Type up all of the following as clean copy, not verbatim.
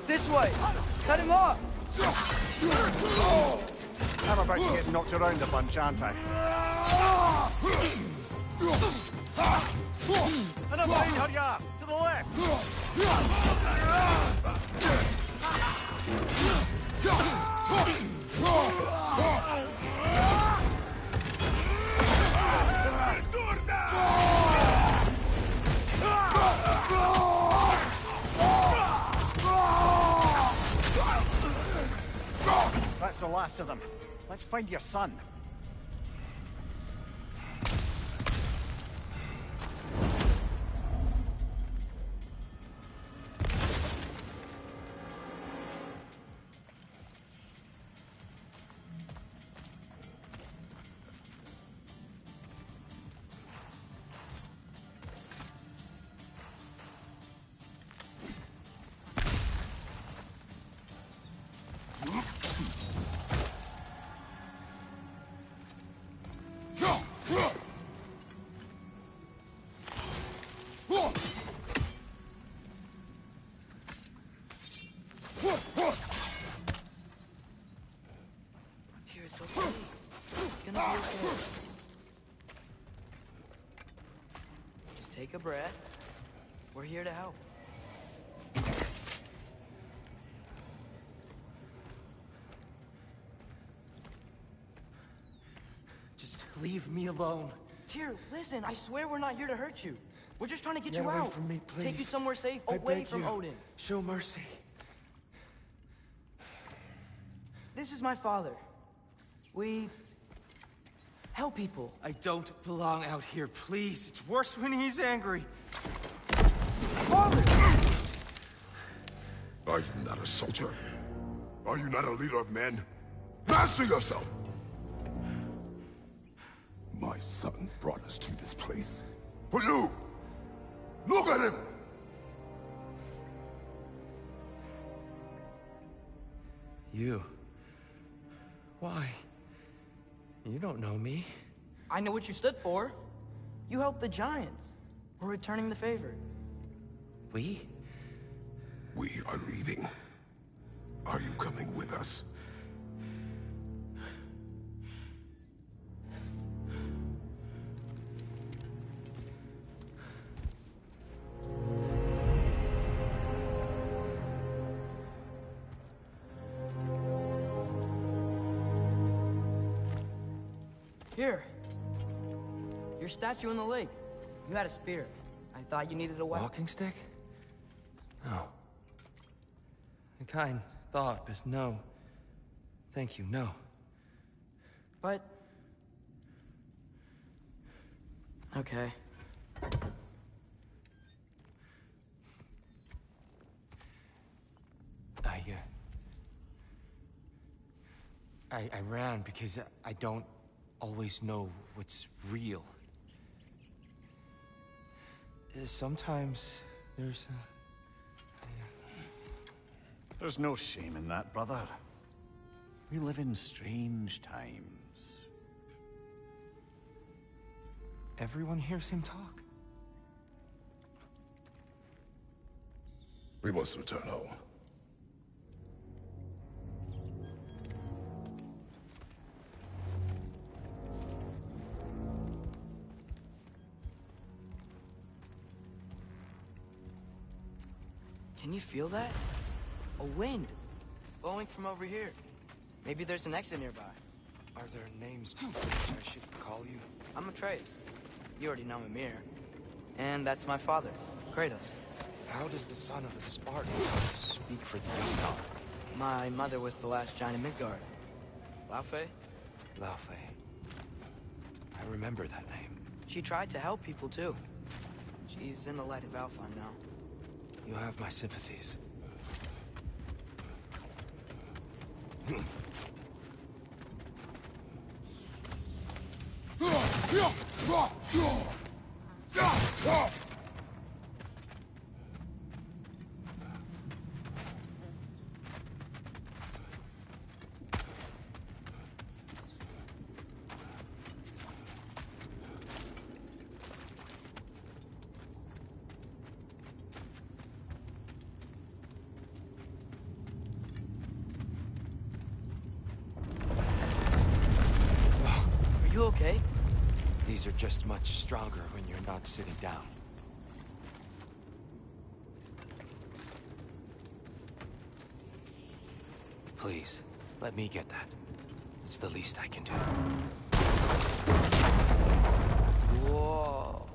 This way! Cut him off! I'm about to get knocked around a bunch, aren't I? And I'm behind her, yeah! To the left! That's the last of them. Let's find your son. Take a breath. We're here to help. Just leave me alone. Tyr, listen, I swear we're not here to hurt you. We're just trying to get you away out. from me, please. Take you somewhere safe, I away beg from you. Odin. Show mercy. This is my father. We help people. I don't belong out here, please. It's worse when he's angry. Father! Are you not a soldier? Are you not a leader of men? Master yourself! My son brought us to this place. For you! Look at him! You? Why? You don't know me. I know what you stood for. You helped the Giants. We're returning the favor. We? We are leaving. Are you coming with us? Here. Your statue in the lake. You had a spear. I thought you needed a weapon. Walking stick? No. A kind thought, but no. Thank you, no. But... okay. I ran because I don't always know what's real. Sometimes there's There's no shame in that, brother. We live in strange times. Everyone hears him talk. We must return home. Can you feel that? A wind. Blowing from over here. Maybe there's an exit nearby. Are there names I should call you? I'm Atreus. You already know Mimir. And that's my father, Kratos. How does the son of a Spartan speak for the young god? My mother was the last giant in Midgard. Laufey? Laufey. I remember that name. She tried to help people too. She's in the light of Alpine now. You have my sympathies. You okay? These are just much stronger when you're not sitting down. Please, let me get that. It's the least I can do. Whoa.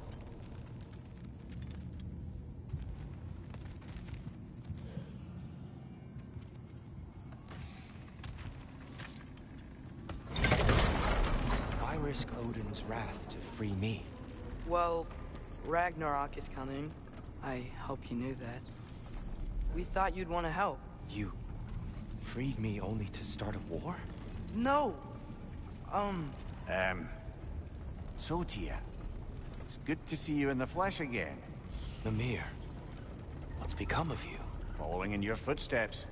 Why risk Odin's wrath to free me? Well, Ragnarok is coming. I hope you knew that. We thought you'd want to help. You freed me only to start a war? No! So, Tia, it's good to see you in the flesh again. Mimir, what's become of you? Following in your footsteps.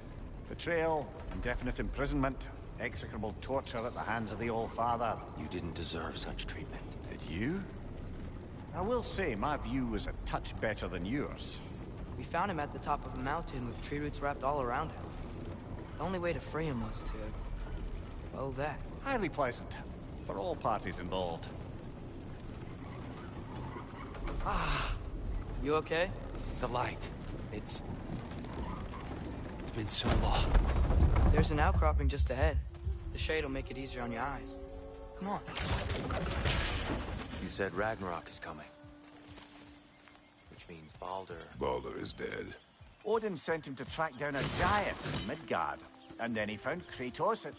Betrayal, indefinite imprisonment, execrable torture at the hands of the Old Father. You didn't deserve such treatment. Did you? I will say, my view was a touch better than yours. We found him at the top of a mountain with tree roots wrapped all around him. The only way to free him was to... well, that. Highly pleasant, for all parties involved. You okay? The light. It's been so long. There's an outcropping just ahead. The shade will make it easier on your eyes. Come on. You said Ragnarok is coming. Which means Baldur... Baldur is dead. Odin sent him to track down a giant in Midgard, and then he found Kratos and...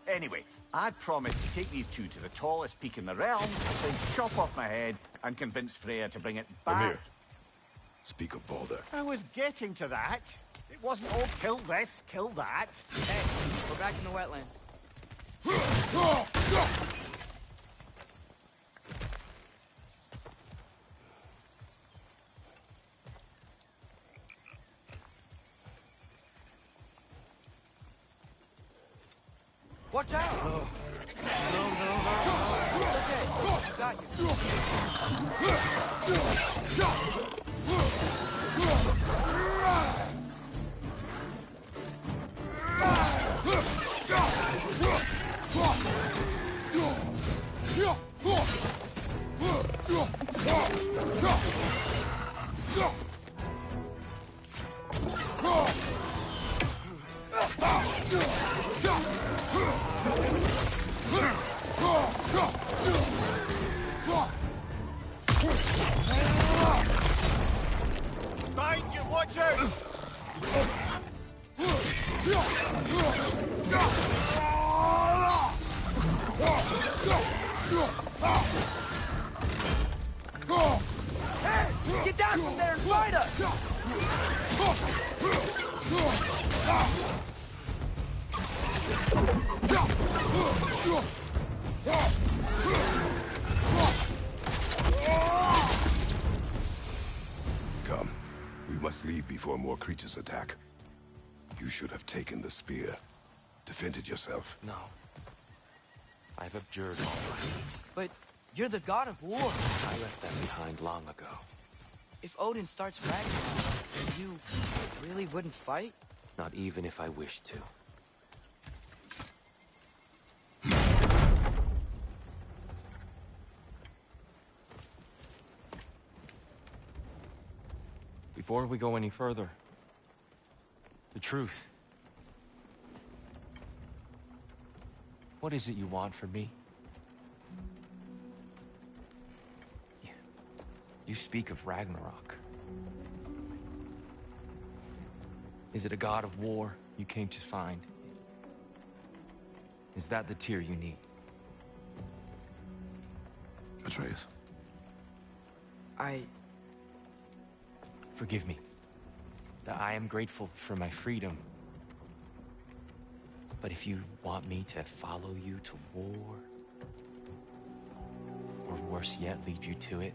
Anyway, I'd promised to take these two to the tallest peak in the realm, then chop off my head and convince Freya to bring it back. Mimir, speak of Baldur. I was getting to that. It wasn't all kill this, kill that. Hey, we're back in the wetlands. Watch out! No. It's okay. I got Behind you, watch out! Hey! Get down from there and fight us! Come. We must leave before more creatures attack. You should have taken the spear. Defended yourself. No. I've abjured all violence. But you're the god of war. I left that behind long ago. If Odin starts Ragnarok, you really wouldn't fight? Not even if I wished to. Before we go any further, the truth. What is it you want from me? You speak of Ragnarok. Is it a god of war you came to find? Is that the tear you need? Atreus. Forgive me. I am grateful for my freedom. But if you want me to follow you to war, or worse yet, lead you to it,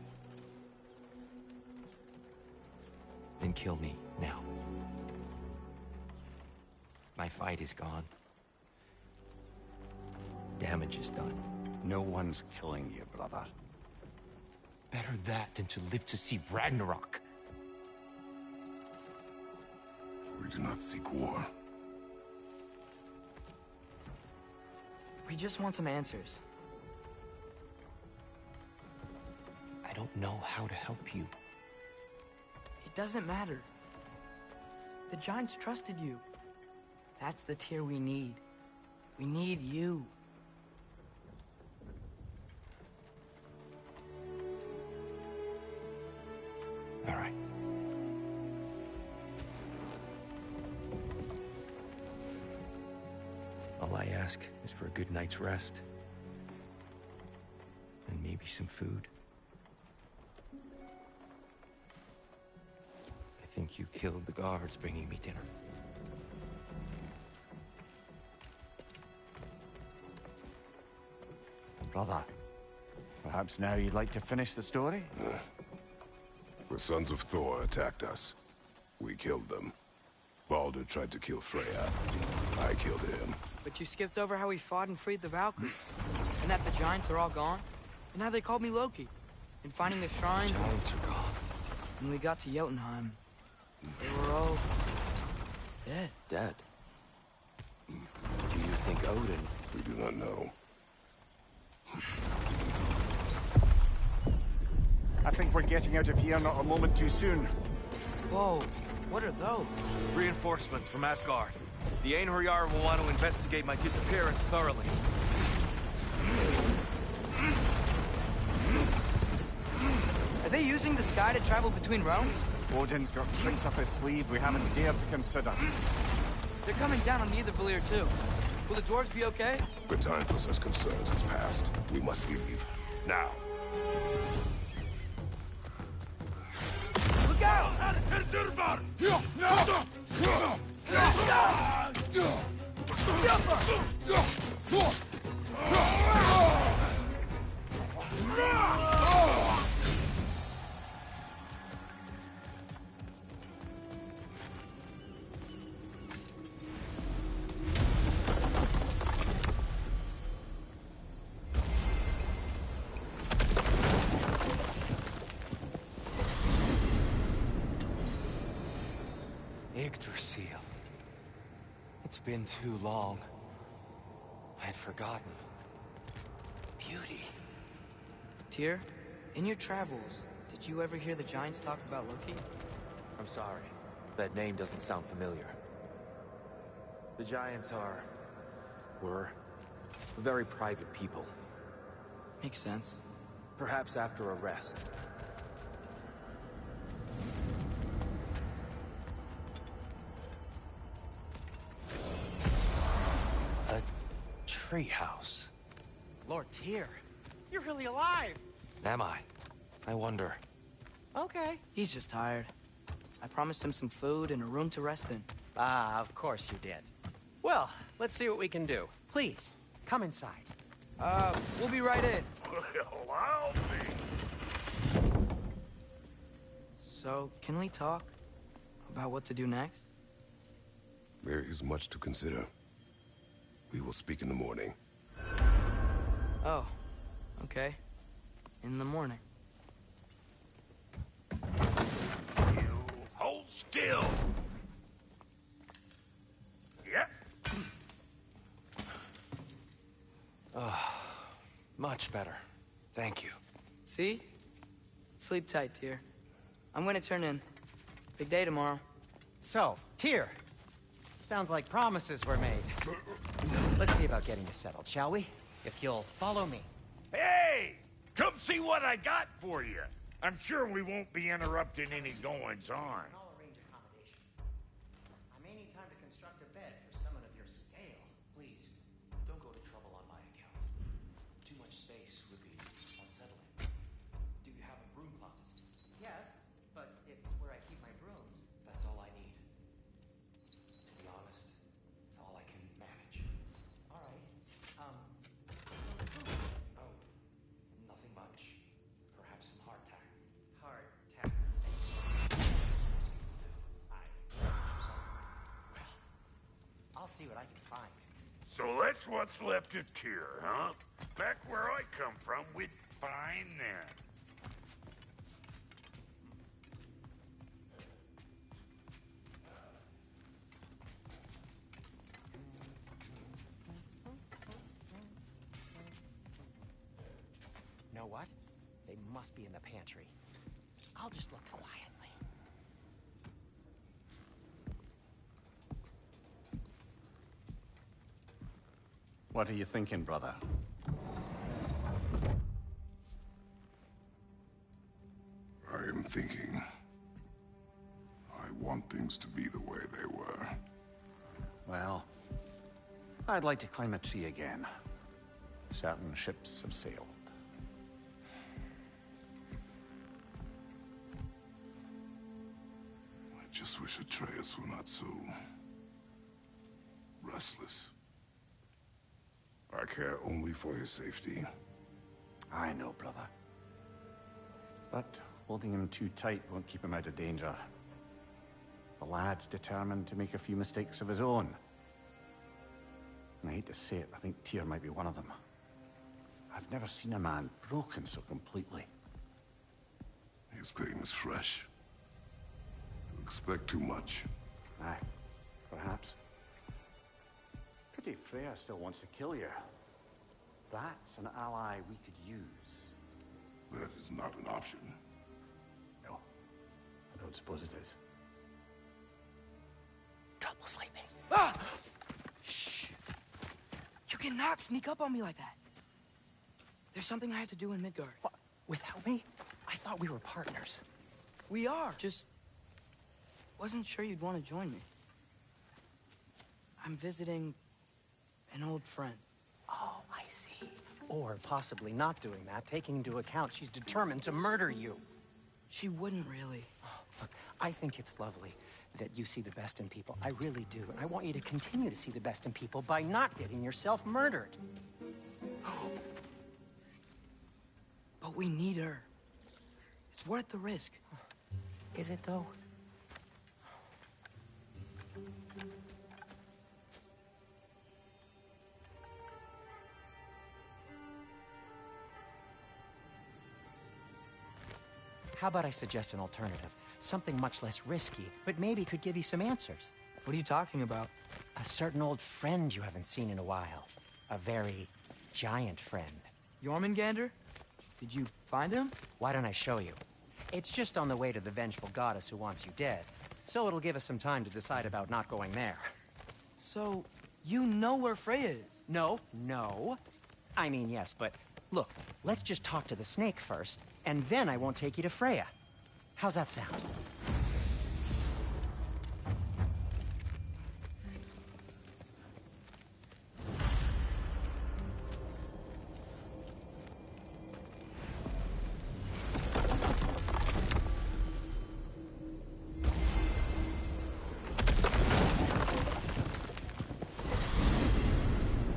then kill me now. My fight is gone. Damage is done. No one's killing you, brother. Better that than to live to see Ragnarok. We do not seek war. We just want some answers. know how to help you. It doesn't matter. The Giants trusted you. That's the Tyr we need. We need you. All right. All I ask is for a good night's rest. And maybe some food. I think you killed the guards bringing me dinner. Brother, perhaps now you'd like to finish the story? The sons of Thor attacked us. We killed them. Baldur tried to kill Freya. I killed him. But you skipped over how we fought and freed the Valkyries. And that the Giants are all gone. And how they called me Loki. And finding the shrines. Giants are gone. When we got to Jotunheim, they were all dead. Dead? Do you think Odin... We do not know. I think we're getting out of here not a moment too soon. Whoa, what are those? Reinforcements from Asgard. The Einherjar will want to investigate my disappearance thoroughly. Are they using the sky to travel between realms? Odin's got tricks up his sleeve we haven't dared to consider. They're coming down on either Valir too. Will the dwarves be okay? The time for such concerns has passed. We must leave. Now. Look out! Yggdrasil. It's been too long. I had forgotten. Beauty. Tyr, in your travels, did you ever hear the Giants talk about Loki? I'm sorry. That name doesn't sound familiar. The Giants were very private people. Makes sense. Perhaps after a rest. A treehouse. Lord Tyr, you're really alive. Am I? I wonder. Okay. He's just tired. I promised him some food and a room to rest in. Ah, of course you did. Well, let's see what we can do. Please, come inside. We'll be right in. Well, I'll be. So, can we talk about what to do next? There is much to consider. We will speak in the morning. Oh, okay. In the morning. You hold still. Yep. Much better. Thank you. See? Sleep tight, Tyr. I'm gonna turn in. Big day tomorrow. So, Tyr. Sounds like promises were made. Let's see about getting this settled, shall we? If you'll follow me. Hey! Come see what I got for you. I'm sure we won't be interrupting any goings-on. I'll arrange accommodations. I may need time to construct a bed for someone of your scale. Please, don't go to trouble on my account. Too much space would be unsettling. Do you have a broom closet? Yes, but it's where I keep my brooms. That's all I need. To be honest, it's all I can manage. All right. Oh, nothing much. Perhaps some hardtack. Hardtack. I'll see what I can find. So that's what's left of Tyr, huh? Back where I come from with fine then. Know what? They They must be in the pantry. I'll just look quietly. What are you thinking, brother? I am thinking. I want things to be the way they were. Well, I'd like to climb a tree again. Certain ships have sailed. I just wish Atreus were not so restless. I care only for his safety. I know, brother. But holding him too tight won't keep him out of danger. The lad's determined to make a few mistakes of his own. And I hate to say it, I think Tyr might be one of them. I've never seen a man broken so completely. His pain is fresh. You expect too much. Aye, perhaps. Pity Freya still wants to kill you. That's an ally we could use. That is not an option. No, I don't suppose it is. Trouble sleeping. Ah! Shh! You cannot sneak up on me like that. There's something I have to do in Midgard. What? Without me? I thought we were partners. We are. Just wasn't sure you'd want to join me. I'm visiting an old friend. Oh, I see. Or possibly not doing that, taking into account she's determined to murder you. She wouldn't really. Look, I think it's lovely that you see the best in people. I really do. And I want you to continue to see the best in people by not getting yourself murdered. But we need her. It's worth the risk. Is it, though? How about I suggest an alternative? Something much less risky, but maybe could give you some answers. What are you talking about? A certain old friend you haven't seen in a while. A very giant friend. Jormungandr? Did you find him? Why don't I show you? It's just on the way to the vengeful goddess who wants you dead. So it'll give us some time to decide about not going there. So, you know where Freya is? No. I mean, yes, but look, let's just talk to the snake first, and then I won't take you to Freya. How's that sound?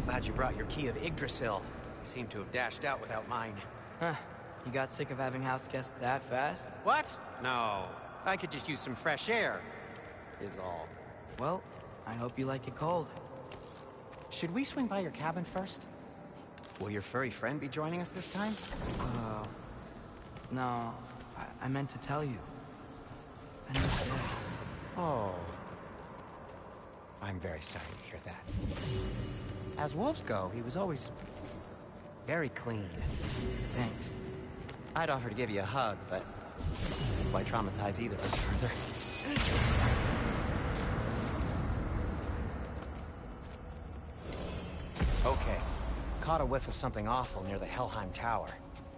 Glad you brought your key of Yggdrasil. Seem to have dashed out without mine. Huh. You got sick of having house guests that fast? What? No. I could just use some fresh air, is all. Well, I hope you like it cold. Should we swing by your cabin first? Will your furry friend be joining us this time? No. I meant to tell you. I never said. Oh. I'm very sorry to hear that. As wolves go, he was always very clean. Thanks. I'd offer to give you a hug, but why traumatize either of us further? Okay. Caught a whiff of something awful near the Helheim Tower.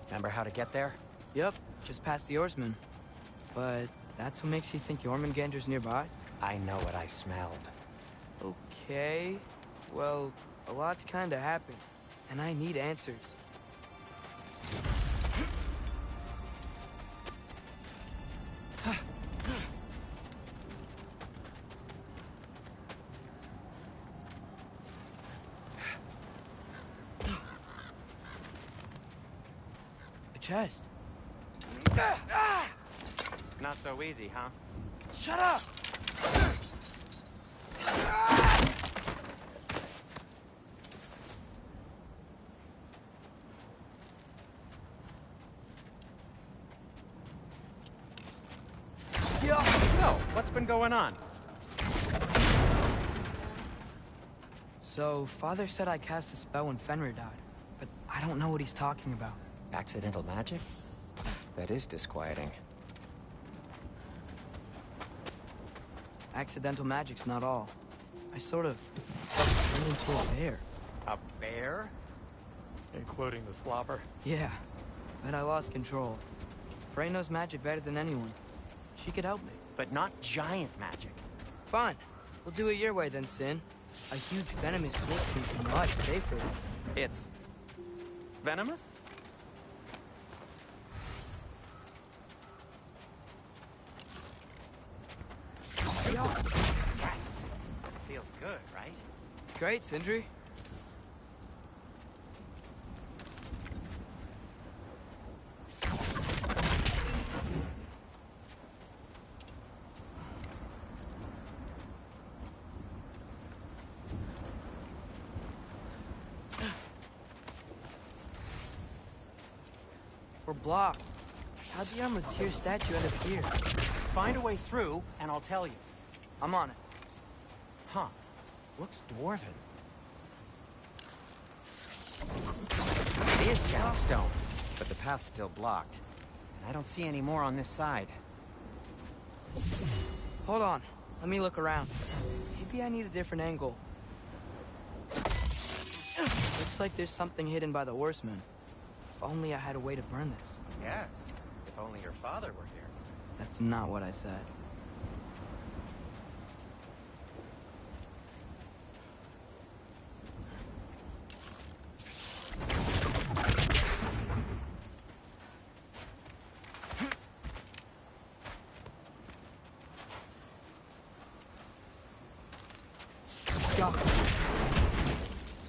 Remember how to get there? Yep, just past the oarsman. But that's what makes you think Jormungandr's nearby? I know what I smelled. Okay. Well, a lot's kinda happened, and I need answers. A chest. Not so easy, huh? Shut up! So, what's been going on? So, Father said I cast a spell when Fenrir died, but I don't know what he's talking about. Accidental magic? That is disquieting. Accidental magic's not all. I sort of turned into a bear. A bear? Including the slobber? Yeah, but I lost control. Frey knows magic better than anyone. She could help me. But not giant magic. Fine. We'll do it your way then, Sin. A huge venomous snake seems much safer. It's... venomous? Yes! Feels good, right? It's great, Sindri. We're blocked. How'd the armored tier statue end up here? Find a way through, and I'll tell you. I'm on it. Huh. Looks dwarven. It is sandstone, but the path's still blocked. And I don't see any more on this side. Hold on. Let me look around. Maybe I need a different angle. Looks like there's something hidden by the horsemen. If only I had a way to burn this. Yes. If only your father were here. That's not what I said.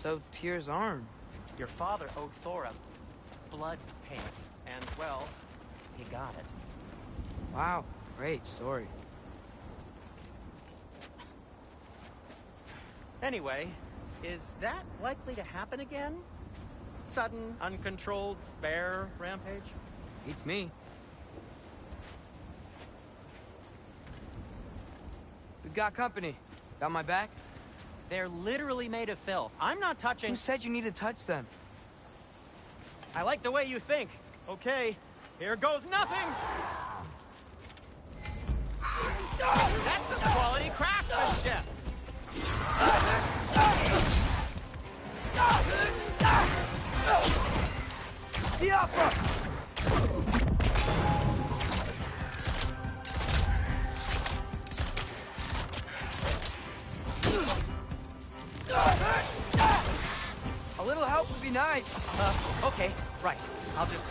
So, Tyr's arm. Your father owed Thor a blood payment, and, well, he got it. Wow, great story. Anyway, is that likely to happen again? Sudden, uncontrolled bear rampage? Beats me. We've got company. Got my back? They're literally made of filth. I'm not touching... Who said you need to touch them? I like the way you think. Okay, here goes nothing! That's some quality craftsmanship! A little help would be nice. Okay, right. I'll just...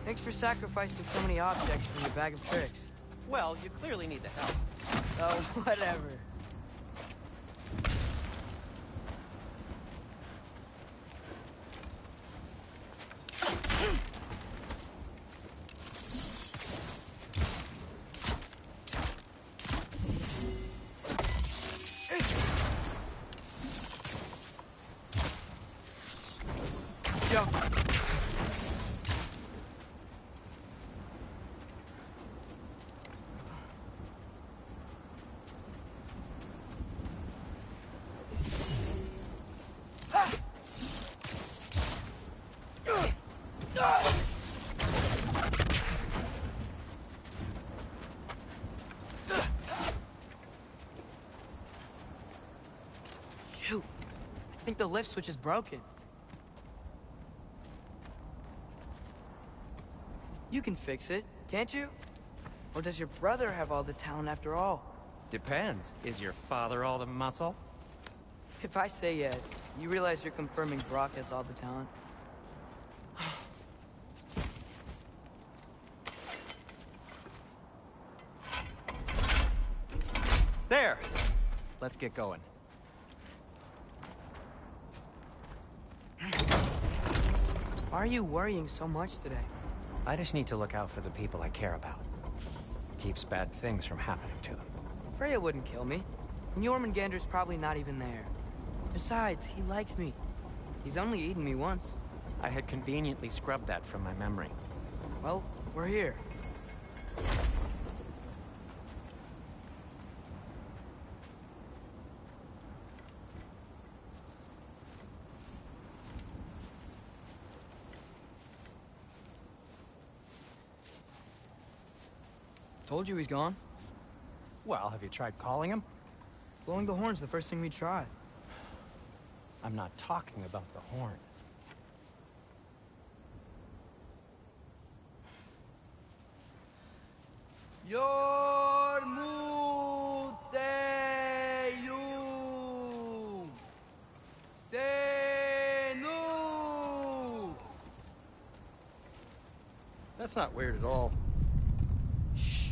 Thanks for sacrificing so many objects from your bag of tricks. Well, you clearly need the help. Oh, whatever. Go. Shoot. I think the lift switch is broken. You can fix it, can't you? Or does your brother have all the talent after all? Depends. Is your father all the muscle? If I say yes, you realize you're confirming Brock has all the talent? There! Let's get going. Why are you worrying so much today? I just need to look out for the people I care about. Keeps bad things from happening to them. Freya wouldn't kill me. And Jormungandr's probably not even there. Besides, he likes me. He's only eaten me once. I had conveniently scrubbed that from my memory. Well, we're here. Told you he's gone. Well, have you tried calling him? Blowing the horn's the first thing we try. I'm not talking about the horn. That's not weird at all. Shh.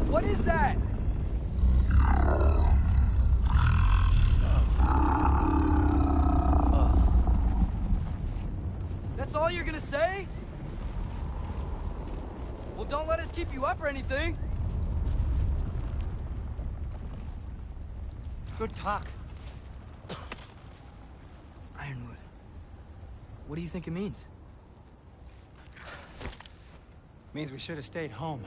What is that? That's all you're gonna say? Well, don't let us keep you up or anything. Good talk. Ironwood. What do you think it means? Means we should have stayed home.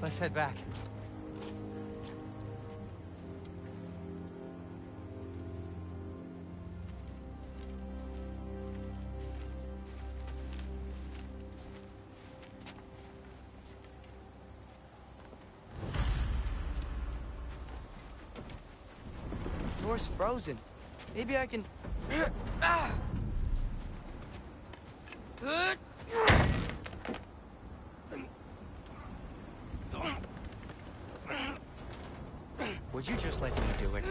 Let's head back. The door's frozen. Maybe I can... Ah! Would you just let me do it?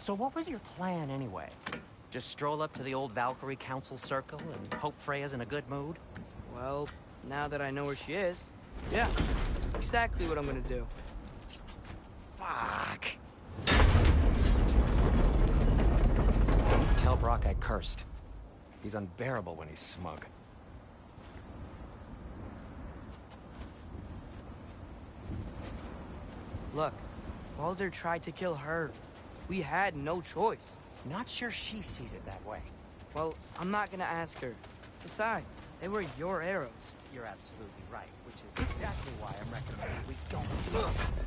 So what was your plan anyway? Just stroll up to the old Valkyrie Council circle and hope Freya's in a good mood? Well, now that I know where she is, yeah, exactly what I'm gonna do. Fuck. Tell Brock I cursed. He's unbearable when he's smug. Look, Baldur tried to kill her. We had no choice. Not sure she sees it that way. Well, I'm not gonna ask her. Besides, they were your arrows. You're absolutely right, which is exactly why I'm recommending we don't do this.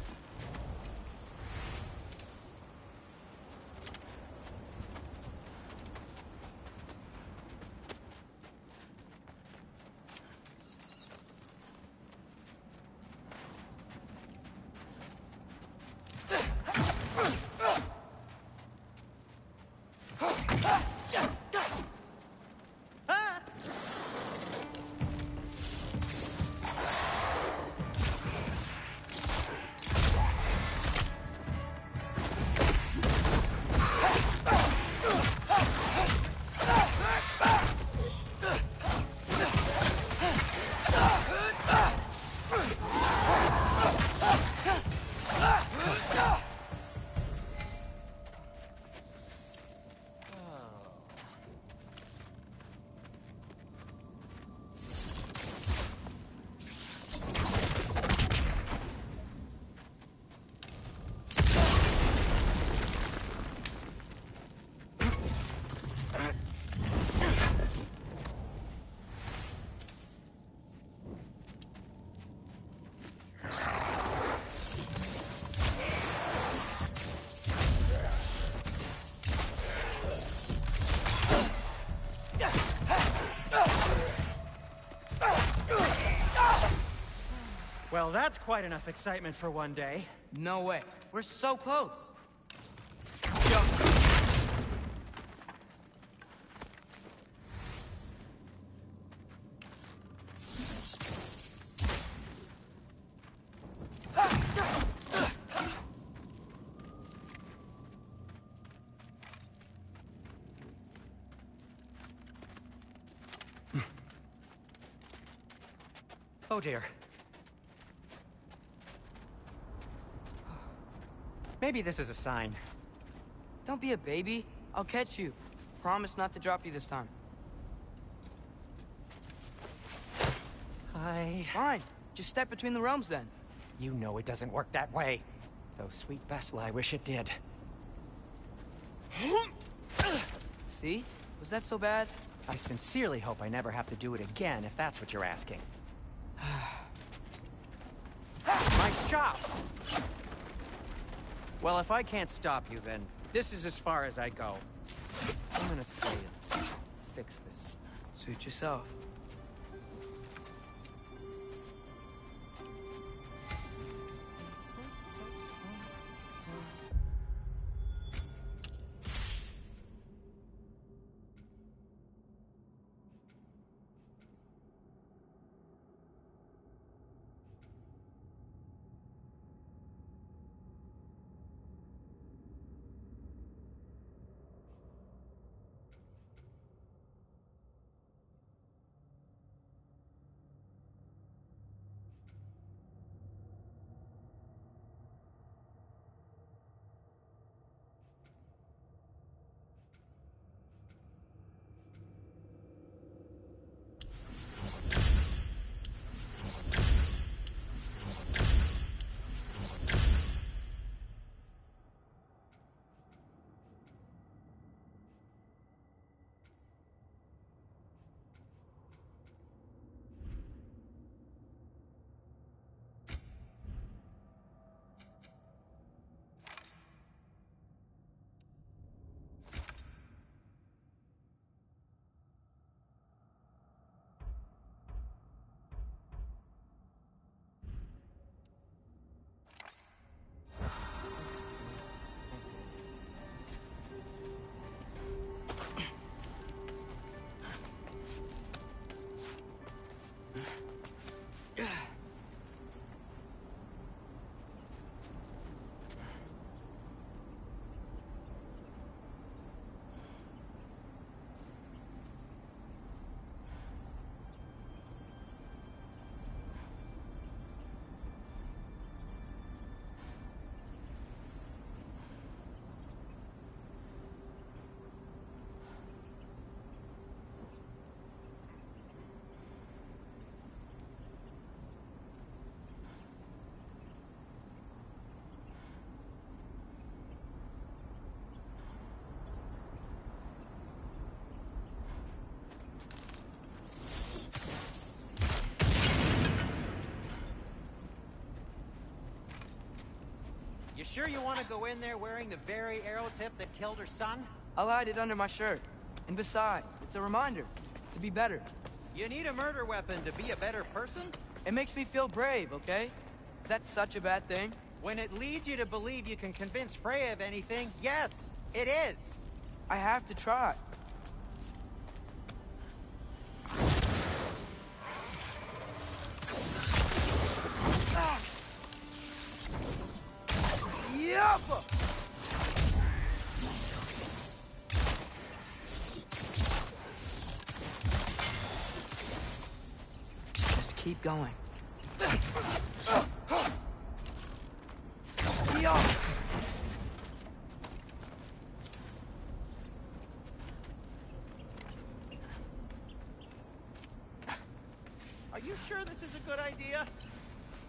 Well, that's quite enough excitement for one day. No way. We're so close. Oh dear. Maybe this is a sign. Don't be a baby. I'll catch you. Promise not to drop you this time. Fine. Just step between the realms then. You know it doesn't work that way. Though sweet Bessel, I wish it did. See? Was that so bad? I sincerely hope I never have to do it again, if that's what you're asking. My shop! Well, if I can't stop you, then this is as far as I go. I'm gonna stay and fix this. Suit yourself. sure you want to go in there wearing the very arrow tip that killed her son? I'll hide it under my shirt. And besides, it's a reminder to be better. You need a murder weapon to be a better person? It makes me feel brave, okay? Is that such a bad thing? When it leads you to believe you can convince Freya of anything, yes, it is. I have to try. Yup! Just keep going. Yup! Are you sure this is a good idea?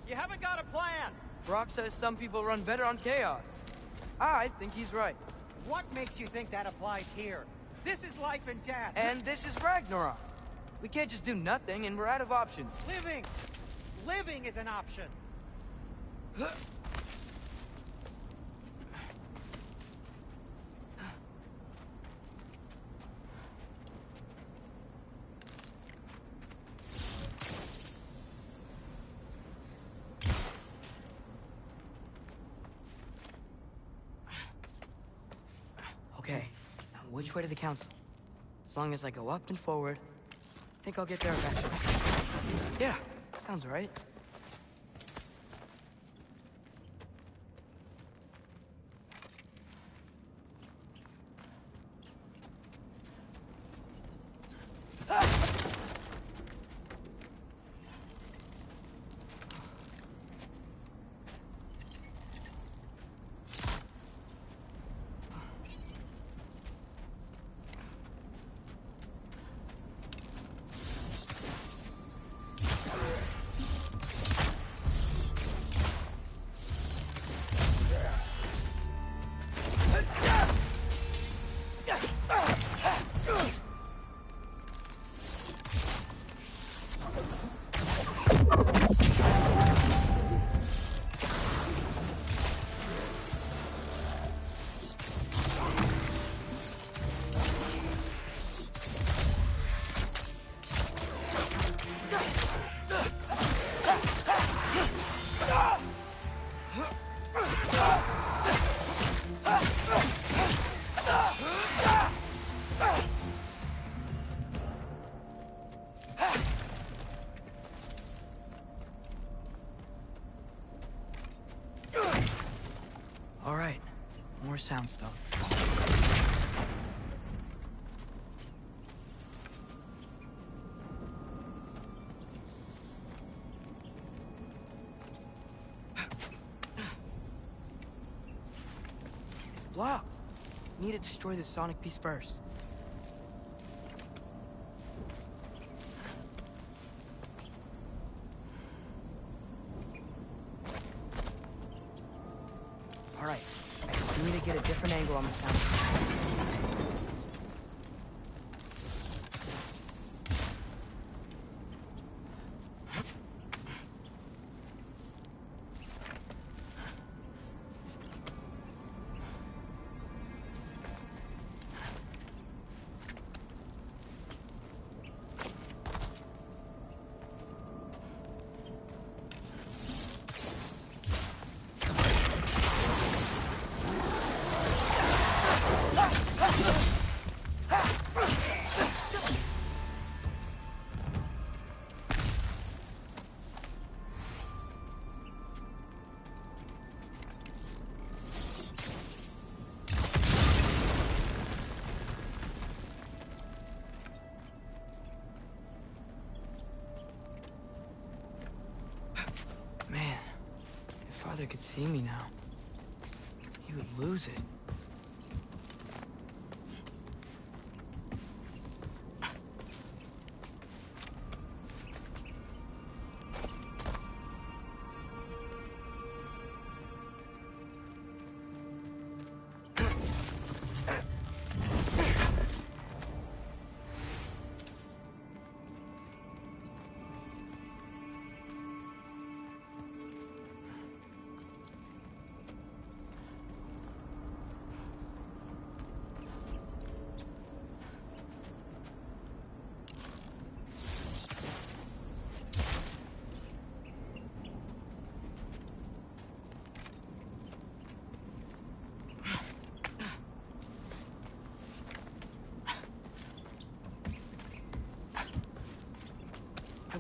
You haven't got a plan. Brock says some people run better on chaos. I think he's right. What makes you think that applies here? This is life and death. And this is Ragnarok. We can't just do nothing, and we're out of options. Living! Living is an option. Okay, now which way to the council? As long as I go up and forward, I think I'll get there eventually. Yeah, sounds right. All right, more sound stuff. It's blocked. Need to destroy the sonic piece first. All right, I just need to get a different angle on the sound. Man, if Father could see me now, he would lose it.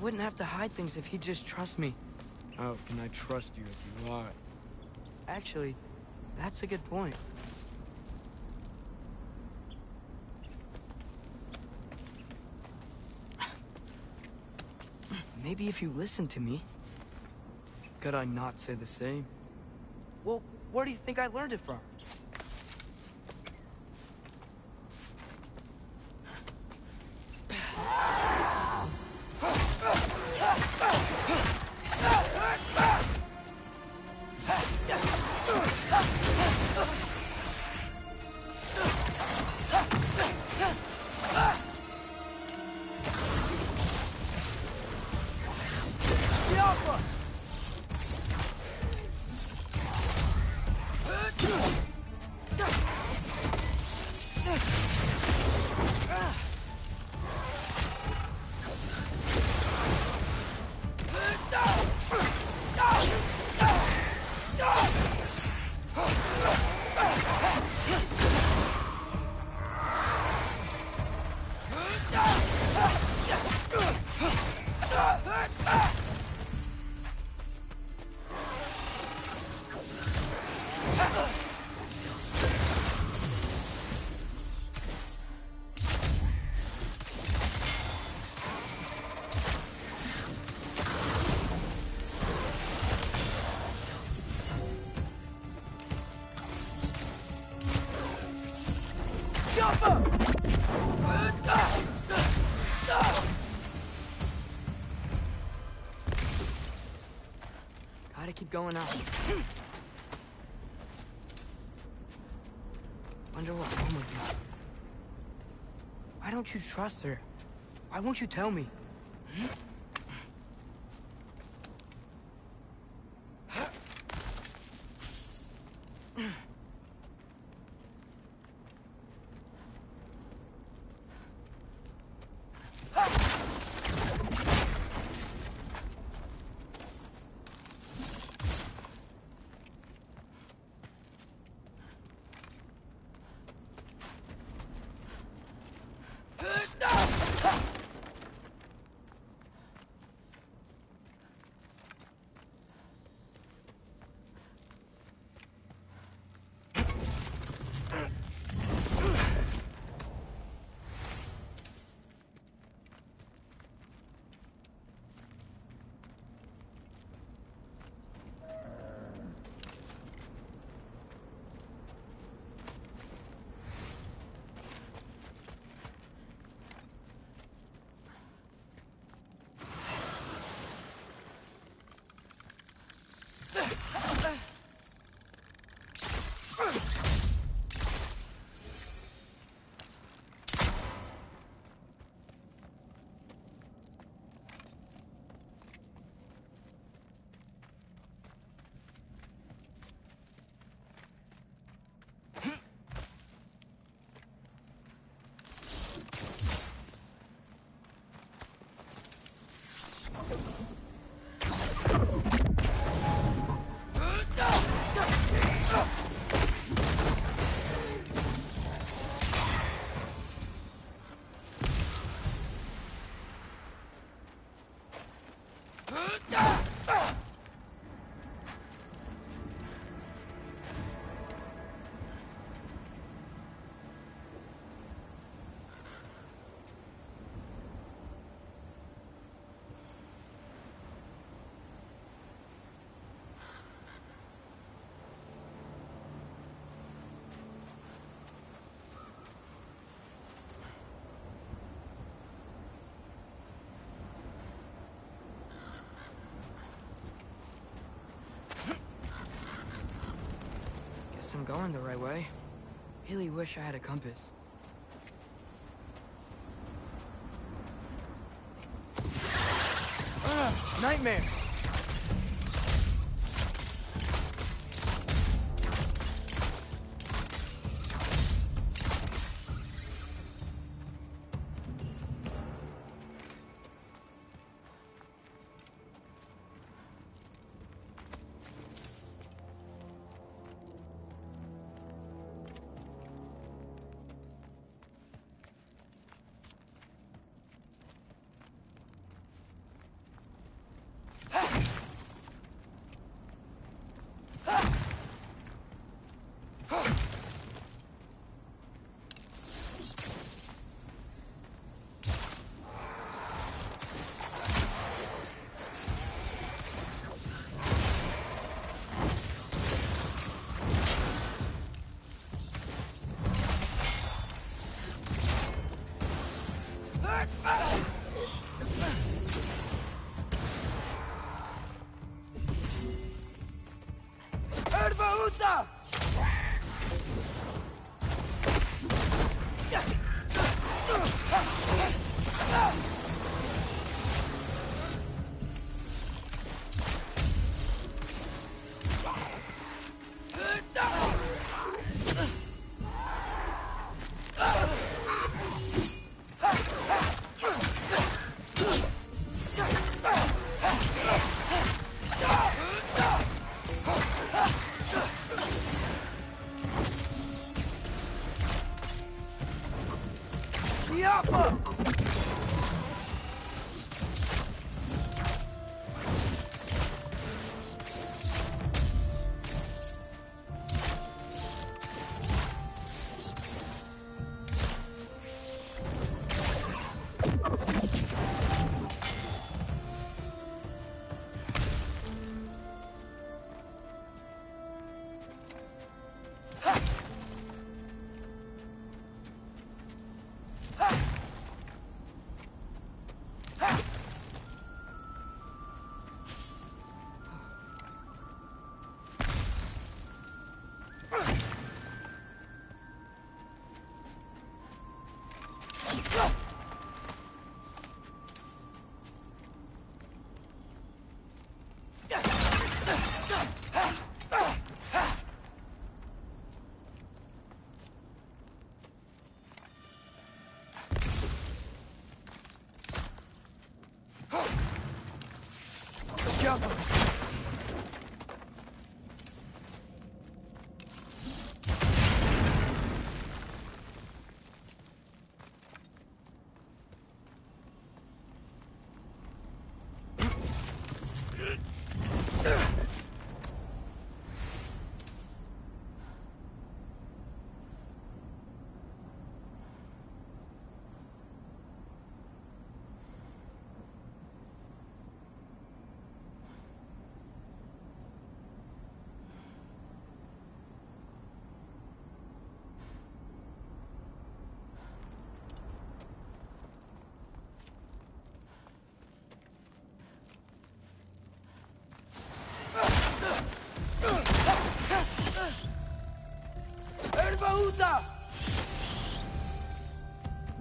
wouldn't have to hide things if he'd just trust me. How can I trust you if you lie? Actually, that's a good point. Maybe if you listen to me. Could I not say the same? Well, where do you think I learned it from? Gotta keep going out. Wonder what Mom would do. Why don't you trust her? Why won't you tell me? I'm going the right way. Really wish I had a compass. Nightmare!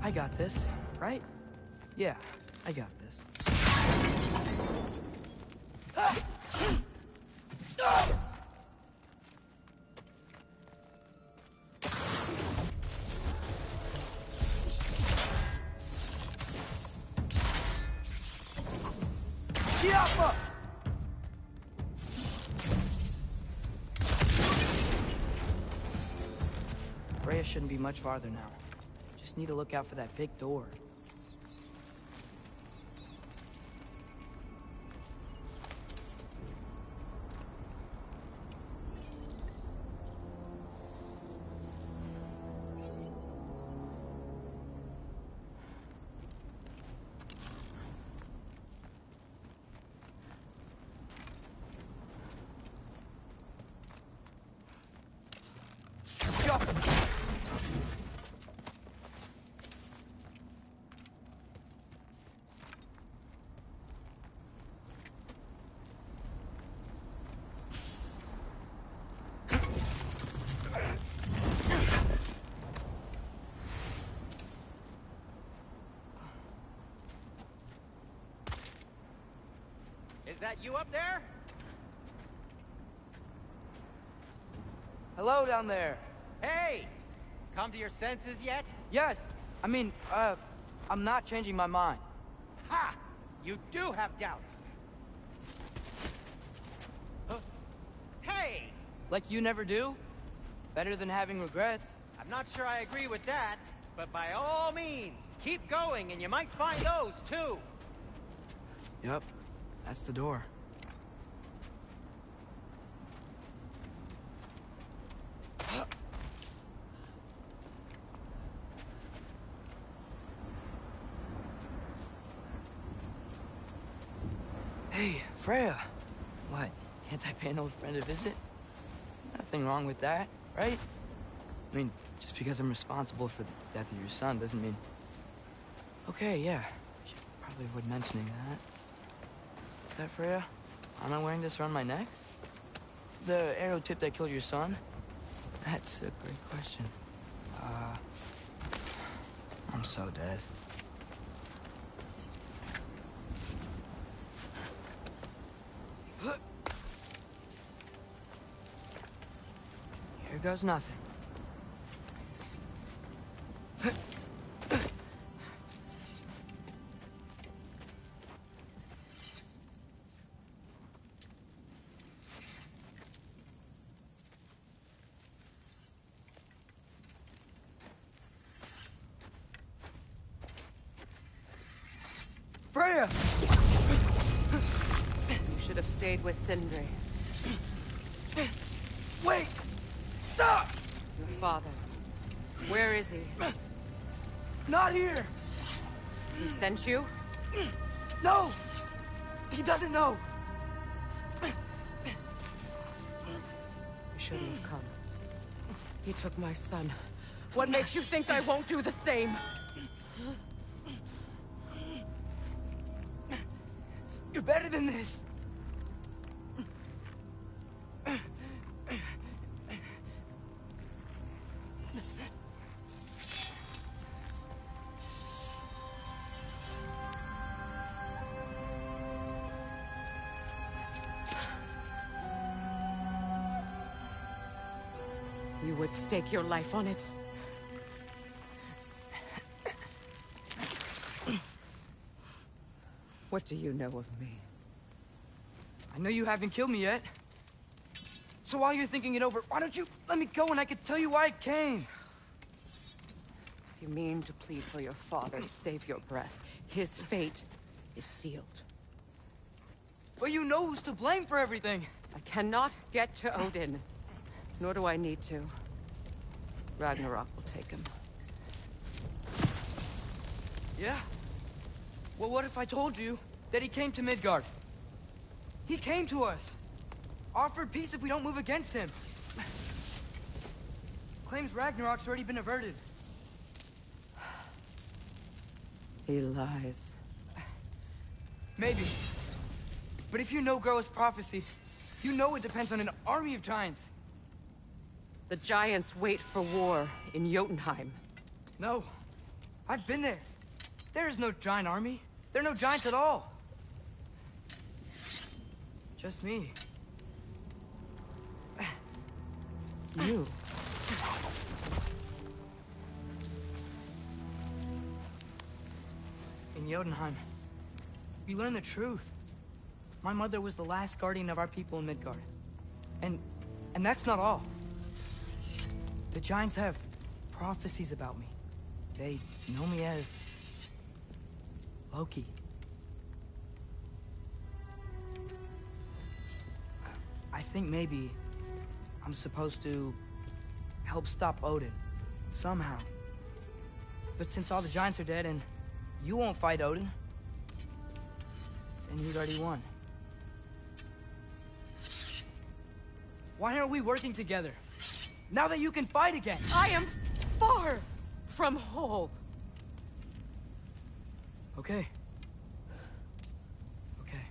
I got this, right? Yeah, I got this. Freya shouldn't be much farther now. Just need to look out for that big door. Is that you up there? Hello down there. Hey! Come to your senses yet? Yes, I mean, I'm not changing my mind. Ha! You do have doubts. Hey! Like you never do? Better than having regrets. I'm not sure I agree with that, but by all means, keep going and you might find those too. Yep, that's the door. Hey, Freya. What? Can't I pay an old friend a visit? Nothing wrong with that, right? I mean, just because I'm responsible for the death of your son doesn't mean... Okay, yeah. Should probably avoid mentioning that. Is that Freya? Am I wearing this around my neck? The arrow tip that killed your son? That's a great question. I'm so dead. Here goes nothing. Freya! You should have stayed with Sindri. Wait! Stop! Your father. Where is he? Not here! He sent you? No! He doesn't know! You shouldn't have come. He took my son. What makes you think I won't do the same? You're better than this! You would stake your life on it? What do you know of me? I know you haven't killed me yet. So while you're thinking it over, why don't you let me go and I can tell you why I came? You mean to plead for your father, save your breath. His fate is sealed. But you know who's to blame for everything. I cannot get to Odin. Nor do I need to. Ragnarok will take him. Yeah? Well, what if I told you that he came to Midgard? He came to us. Offered peace if we don't move against him. Claims Ragnarok's already been averted. He lies. Maybe. But if you know Groa's prophecy, you know it depends on an army of giants. The giants wait for war in Jotunheim. No. I've been there. There is no giant army. There are no giants at all. Just me. You. In Jotunheim, you learn the truth. My mother was the last guardian of our people in Midgard. And that's not all. The giants have prophecies about me. They know me as Loki. I think maybe I'm supposed to help stop Odin, somehow. But since all the giants are dead and you won't fight Odin, then you'd already won. Why aren't we working together? Now that you can fight again! I am far from whole. Okay. Okay.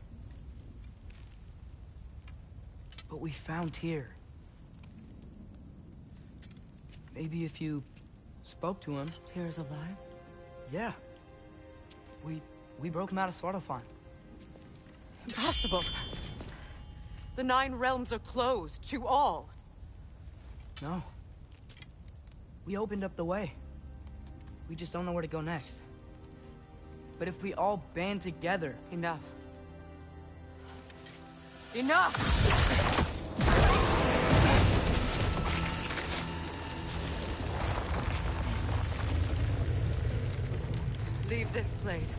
But we found Tyr. Maybe if you spoke to him... Tyr's alive? Yeah. We broke him out of Svartalfheim. Impossible. The 9 realms are closed to all. No. We opened up the way. We just don't know where to go next. But if we all band together... Enough. Enough! Leave this place.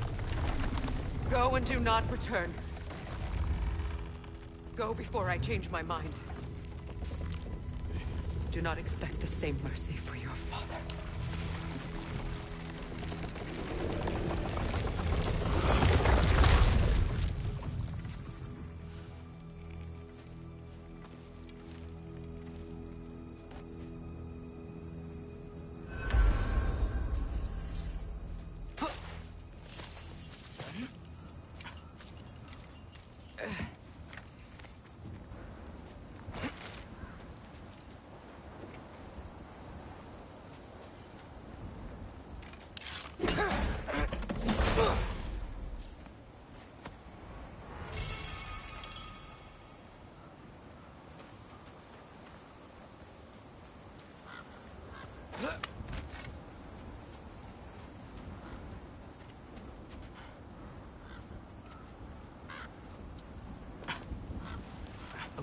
Go and do not return. Go before I change my mind. Do not expect the same mercy for your father.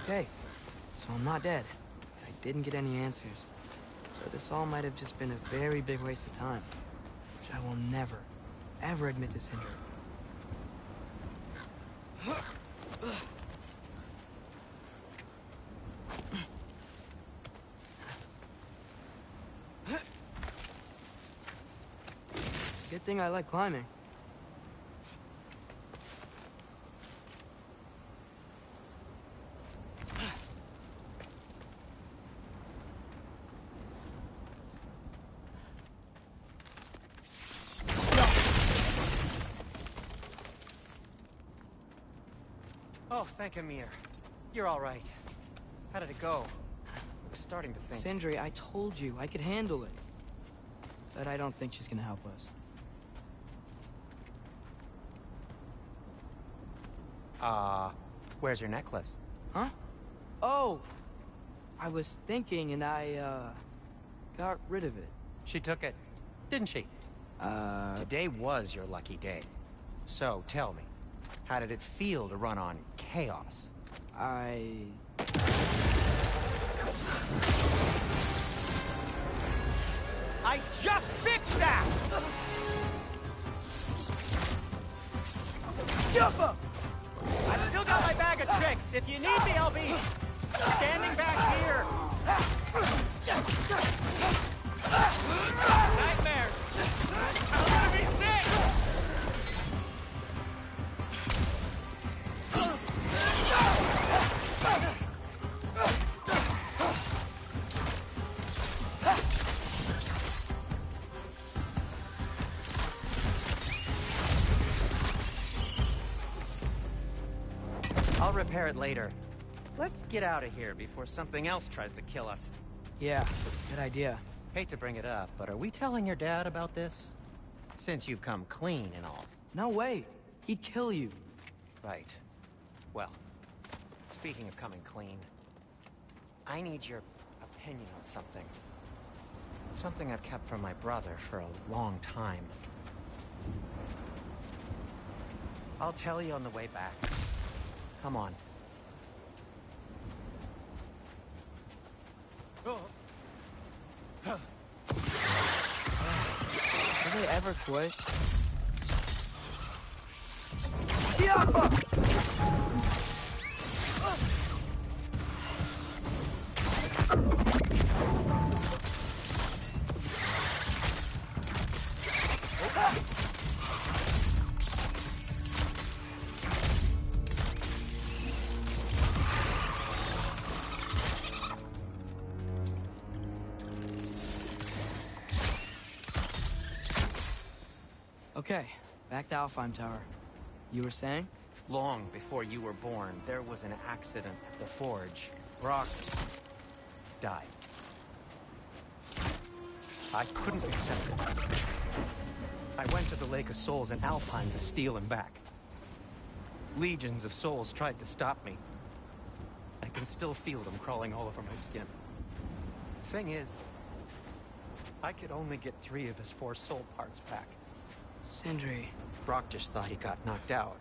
Okay, so I'm not dead. I didn't get any answers. So this all might have just been a very big waste of time. Which I will never, ever admit to Sindri. Good thing I like climbing. Oh, thank Amir. You're all right. How did it go? I was starting to think... Sindri, I told you I could handle it. But I don't think she's gonna help us. Where's your necklace? Huh? Oh! I was thinking and I, got rid of it. She took it, didn't she? Today was your lucky day. So, tell me, how did it feel to run on chaos? I just fixed that! I've still got my bag of tricks. If you need me, I'll be standing back here. Nightmare. I'm gonna be sick. I'll repair it later. Let's get out of here before something else tries to kill us. yeah, good idea. Hate to bring it up, but are we telling your dad about this? Since you've come clean and all. No way. He'd kill you. Right. Well, speaking of coming clean, I need your opinion on something. Something I've kept from my brother for a long time. I'll tell you on the way back. Come on. Will they ever quit? Okay, back to Alfheim Tower. You were saying? Long before you were born, there was an accident at the forge. Brock died. I couldn't accept it. I went to the Lake of Souls in Alfheim to steal him back. Legions of souls tried to stop me. I can still feel them crawling all over my skin. Thing is, I could only get 3 of his 4 soul parts back. Sindri. Brock just thought he got knocked out.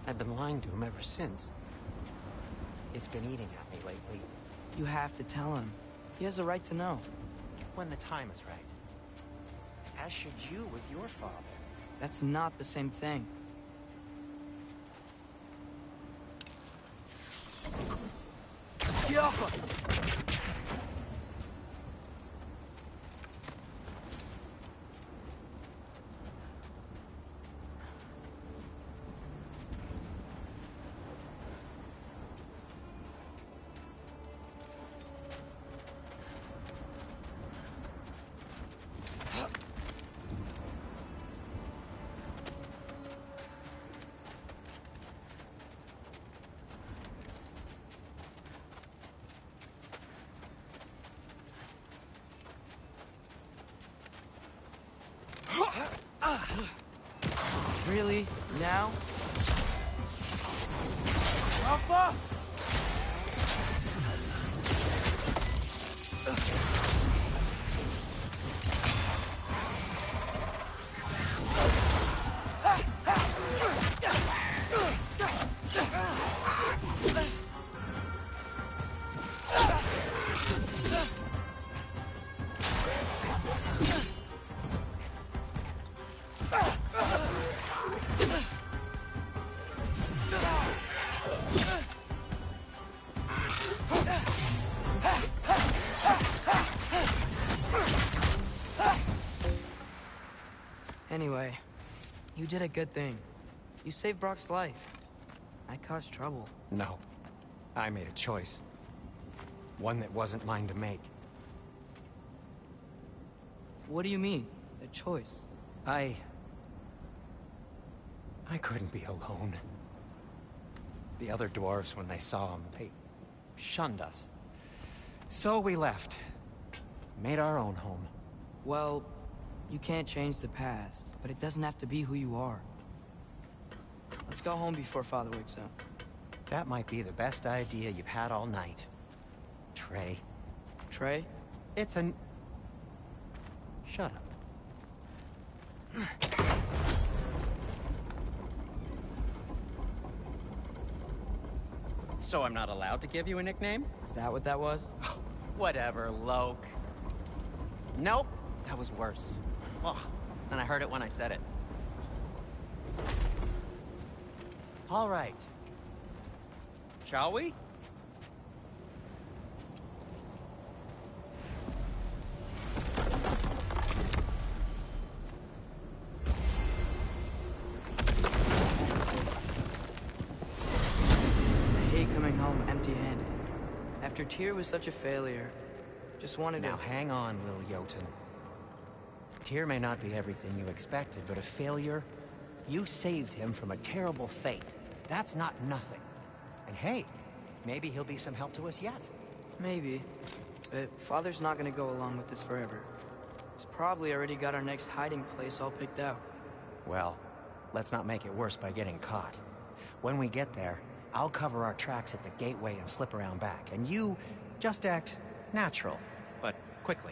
I've been lying to him ever since. It's been eating at me lately. You have to tell him. He has a right to know. When the time is right. As should you with your father. That's not the same thing. Really? Now? Alpha! You did a good thing. You saved Brock's life. I caused trouble. No. I made a choice. One that wasn't mine to make. What do you mean? A choice? I couldn't be alone. The other dwarves, when they saw him, they shunned us. So we left. Made our own home. Well, you can't change the past, but it doesn't have to be who you are. Let's go home before Father wakes up. That might be the best idea you've had all night. Trey. Trey? It's an... Shut up. So I'm not allowed to give you a nickname? Is that what that was? Whatever, Loke. Nope, that was worse. Oh, and I heard it when I said it. All right. Shall we? Home empty-handed. After Tyr was such a failure, just wanted Now to... hang on, little Jotun. Tyr may not be everything you expected, but a failure? You saved him from a terrible fate. That's not nothing. And hey, maybe he'll be some help to us yet. Maybe. But Father's not gonna go along with this forever. He's probably already got our next hiding place all picked out. Well, let's not make it worse by getting caught. When we get there, I'll cover our tracks at the gateway and slip around back, and you just act natural, but quickly.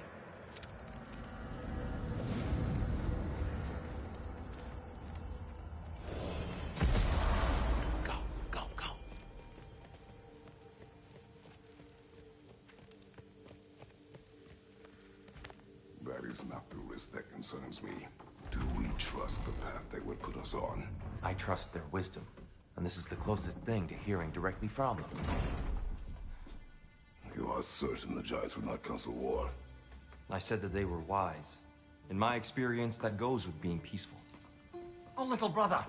Go, go, go. That is not the risk that concerns me. Do we trust the path they would put us on? I trust their wisdom. And this is the closest thing to hearing directly from them. You are certain the Giants would not counsel war? I said that they were wise. In my experience, that goes with being peaceful. Oh, little brother.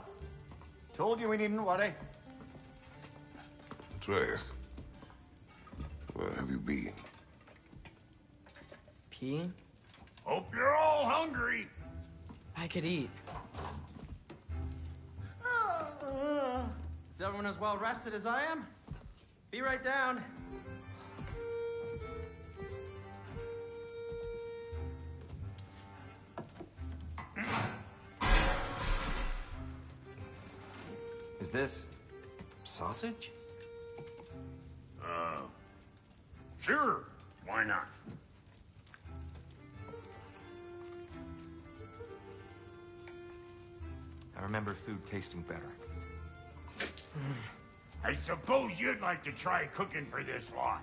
Told you we needn't worry. Atreus, where have you been? Peeing? Hope you're all hungry. I could eat. Is everyone as well rested as I am? Be right down. Is this sausage? Sure. Why not? I remember food tasting better. I suppose you'd like to try cooking for this lot.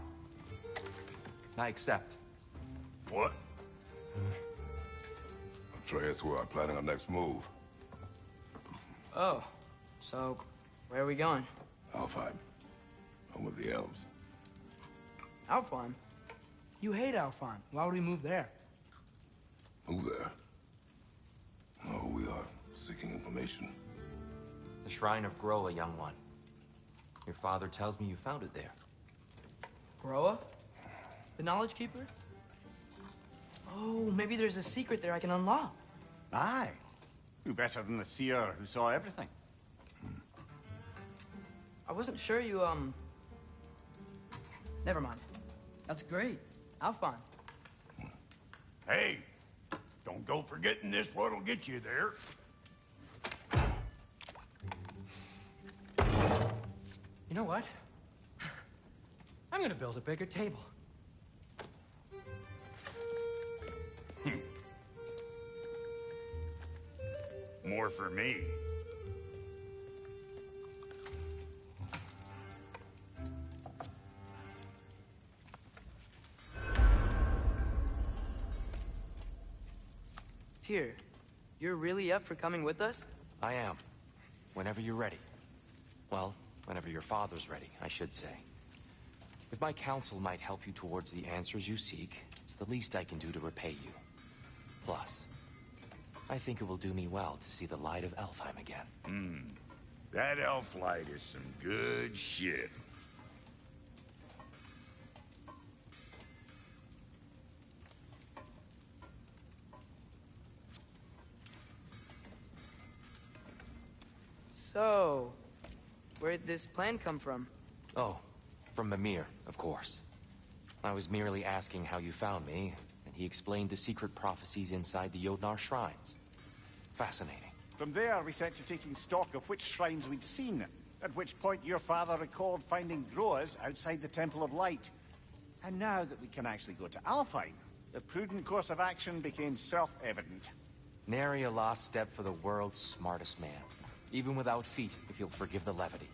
I accept. What? Atreus, we are planning our next move. Oh, so where are we going? Alfheim. Home of the elves. Alfheim? You hate Alfheim. Why would we move there? Move there? No, we are seeking information. The Shrine of Groa, young one. Your father tells me you found it there. Groa? The Knowledge Keeper? Oh, maybe there's a secret there I can unlock. Aye. Who better than the seer who saw everything? I wasn't sure you, Never mind. That's great. Alfheim. Hey, don't go forgetting this what'll get you there. You know what? I'm gonna build a bigger table. More for me. Tyr, you're really up for coming with us? I am. Whenever you're ready. Well, whenever your father's ready, I should say. If my counsel might help you towards the answers you seek, it's the least I can do to repay you. Plus, I think it will do me well to see the light of Elfheim again. That elf light is some good shit. So, where'd this plan come from? Oh, from Mimir, of course. I was merely asking how you found me, and he explained the secret prophecies inside the Jotnar shrines. Fascinating. From there, we set to taking stock of which shrines we'd seen, at which point your father recalled finding growers outside the Temple of Light. And now that we can actually go to Alfheim, the prudent course of action became self-evident. Nary a lost step for the world's smartest man. Even without feet, if you'll forgive the levity.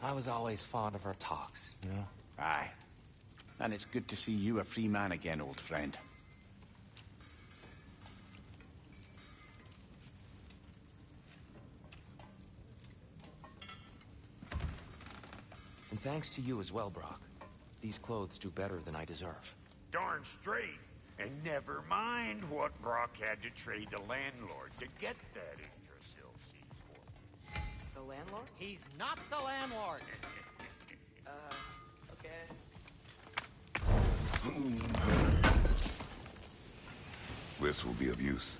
I was always fond of our talks, you know? Aye. And it's good to see you a free man again, old friend. And thanks to you as well, Brock. These clothes do better than I deserve. Darn straight. And never mind what Brock had to trade the landlord to get that Yggdrasil seed for. The landlord? He's not the landlord. Okay. This will be of use.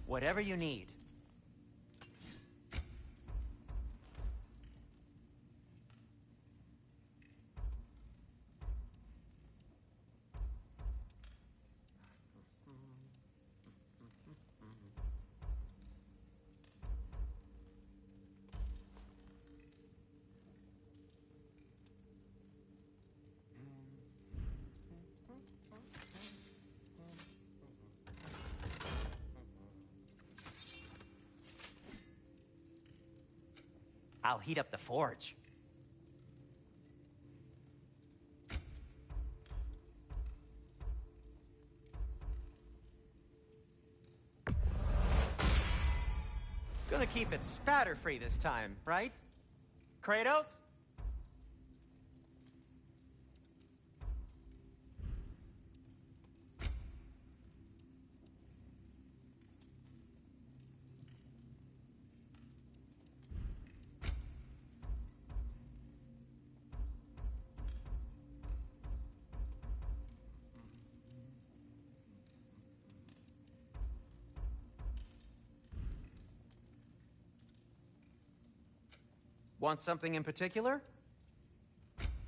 Whatever you need. I'll heat up the forge. Gonna keep it spatter-free this time, right? Kratos? Want something in particular?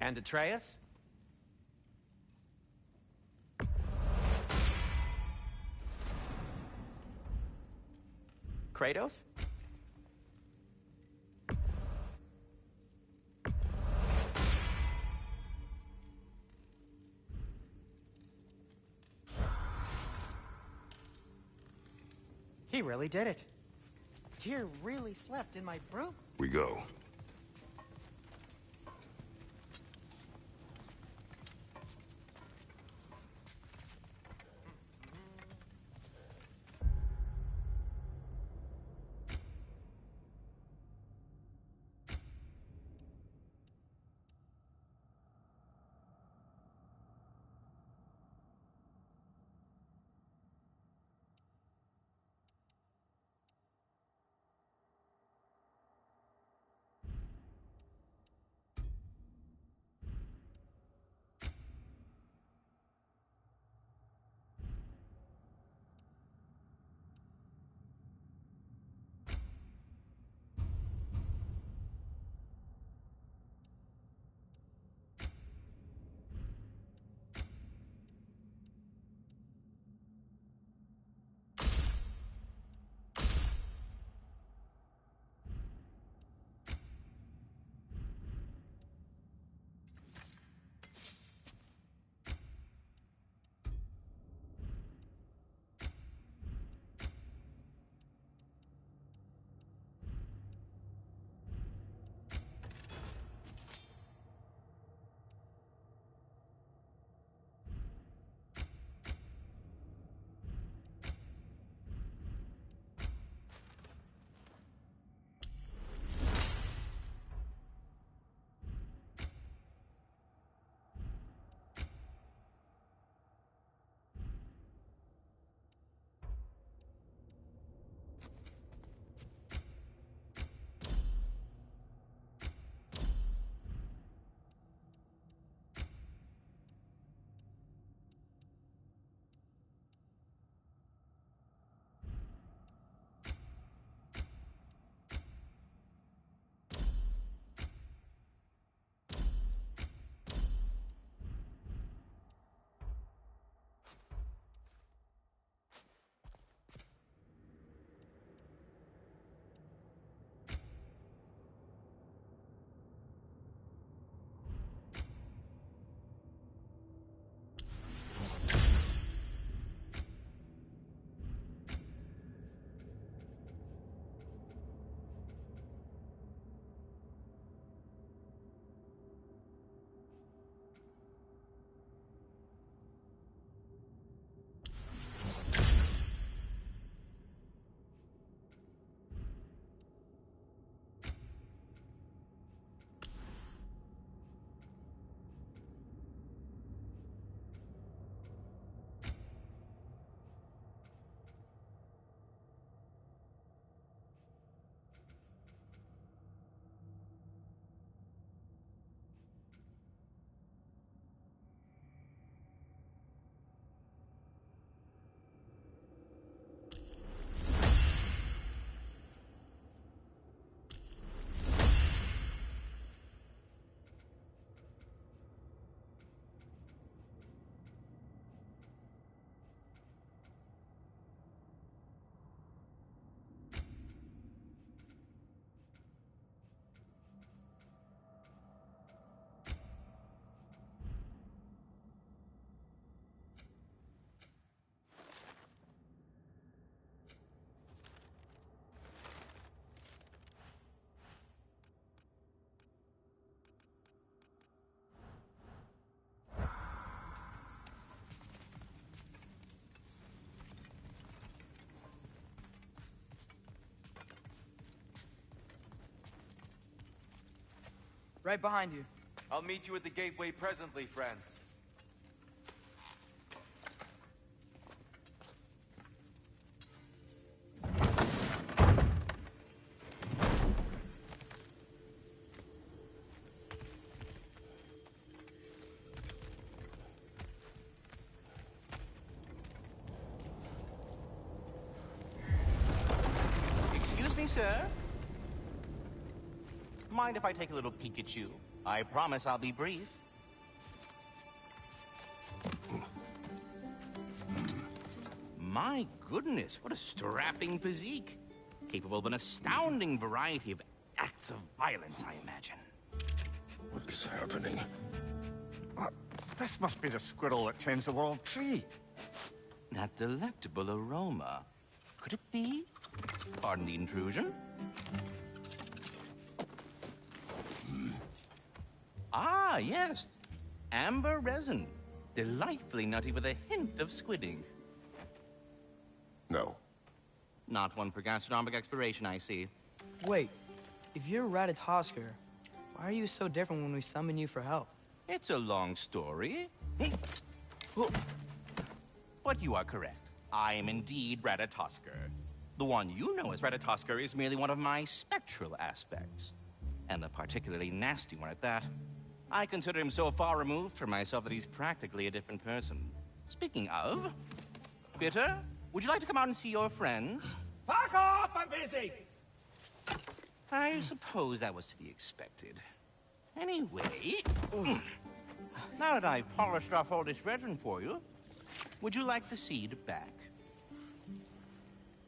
And Atreus? Kratos? He really did it. Tyr really slept in my broom. We go. Right behind you. I'll meet you at the gateway presently, friends. Excuse me, sir? Mind if I take a little peek at you? I promise I'll be brief. My goodness, what a strapping physique. Capable of an astounding variety of acts of violence, I imagine. What is happening? This must be the squirrel that tends the world tree. That delectable aroma. Could it be? Pardon the intrusion. Ah, yes. Amber resin. Delightfully nutty with a hint of squidding. No. Not one for gastronomic exploration, I see. Wait, if you're Ratatoskr, why are you so different when we summon you for help? It's a long story. But you are correct. I am indeed Ratatoskr. The one you know as Ratatoskr is merely one of my spectral aspects. And a particularly nasty one at that. I consider him so far removed from myself that he's practically a different person. Speaking of... Bitter, would you like to come out and see your friends? Fuck off! I'm busy! I suppose that was to be expected. Anyway... Now that I've polished off all this resin for you, would you like the seed back?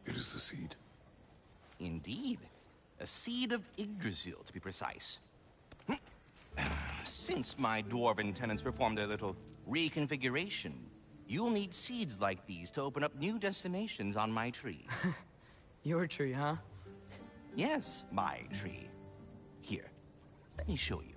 It is the seed. Indeed. A seed of Yggdrasil, to be precise. Since my dwarven tenants performed their little reconfiguration, you'll need seeds like these to open up new destinations on my tree. Your tree, huh? Yes, my tree. Here, let me show you.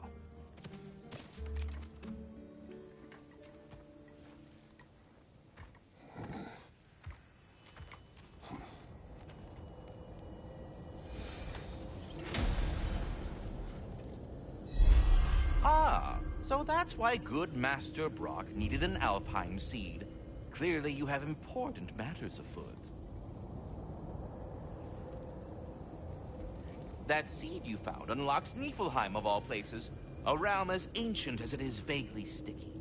Ah, so that's why good Master Brock needed an Alpine seed. Clearly you have important matters afoot. That seed you found unlocks Niflheim of all places, a realm as ancient as it is vaguely sticky.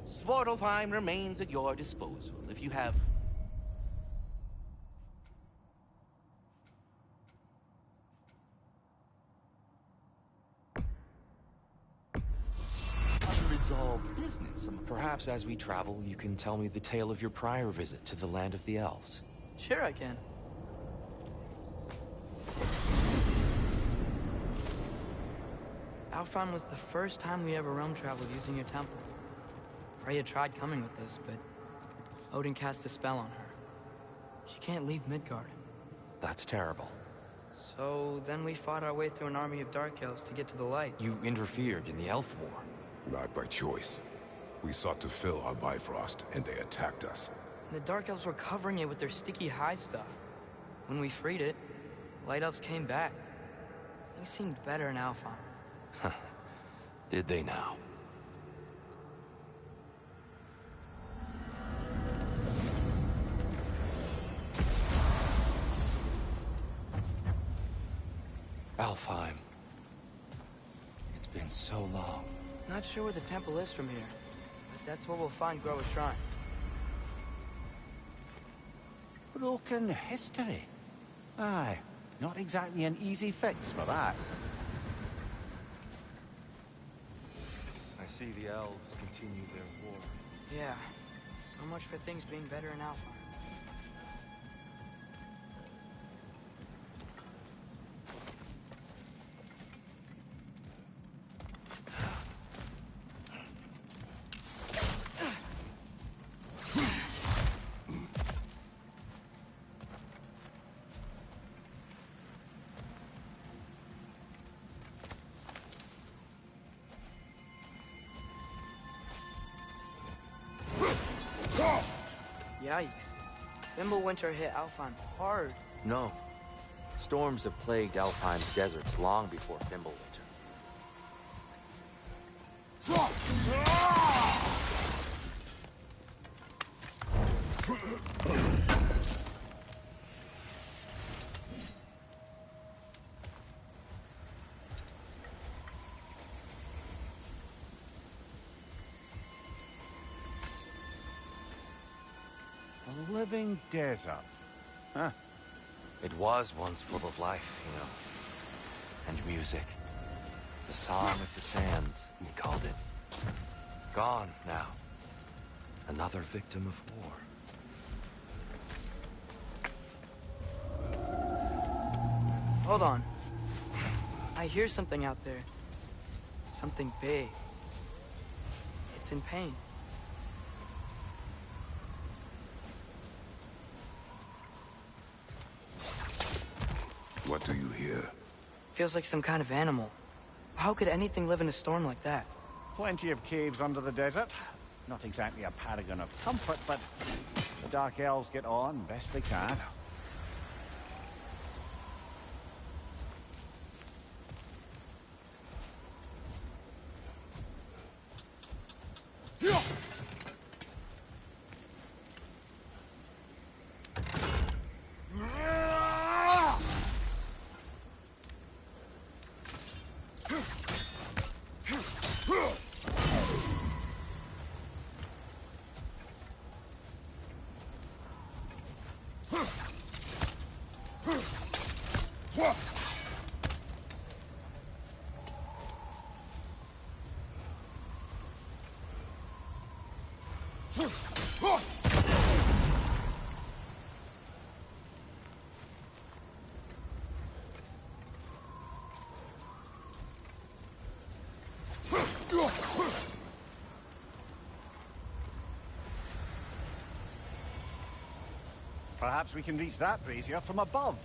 Svartalfheim remains at your disposal if you have... unresolved business. Perhaps as we travel, you can tell me the tale of your prior visit to the land of the elves. Sure I can. Alfheim was the first time we ever realm traveled using your temple. Freya tried coming with us, but Odin cast a spell on her. She can't leave Midgard. That's terrible. So then we fought our way through an army of dark elves to get to the light. You interfered in the Elf War. Not by choice. We sought to fill our Bifrost, and they attacked us. And the dark elves were covering it with their sticky hive stuff. When we freed it, light elves came back. They seemed better in Alfheim. Did they now? Alfheim. It's been so long. Not sure where the temple is from here, but that's where we'll find Groa's shrine. Broken history. Aye, not exactly an easy fix for that. I see the elves continue their war. Yeah, so much for things being better in Alfheim. Yikes. Fimbulwinter hit Alfheim hard. No. Storms have plagued Alfheim's deserts long before Fimbulwinter. A living desert. Huh. It was once full of life, you know. And music. The Song of the Sands, he called it. Gone now. Another victim of war. Hold on. I hear something out there. Something big. It's in pain. What do you hear? Feels like some kind of animal. How could anything live in a storm like that? Plenty of caves under the desert. Not exactly a paragon of comfort, but the Dark Elves get on best they can. Perhaps we can reach that brazier from above.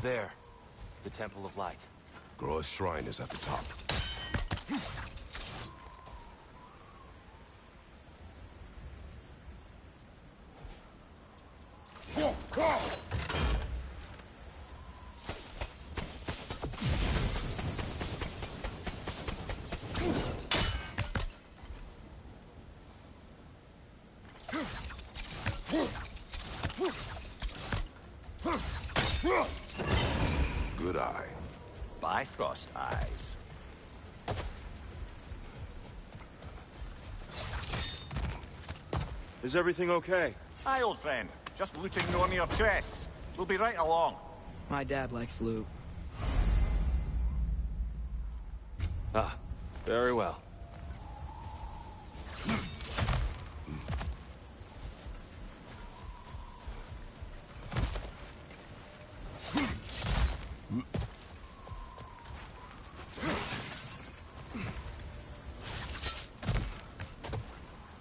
There. The Temple of Light. Groa's shrine is at the top. Good eye. Bifrost eyes. Is everything okay? Aye, old friend. Just looting one of your chests. We'll be right along. My dad likes loot. Ah, very well.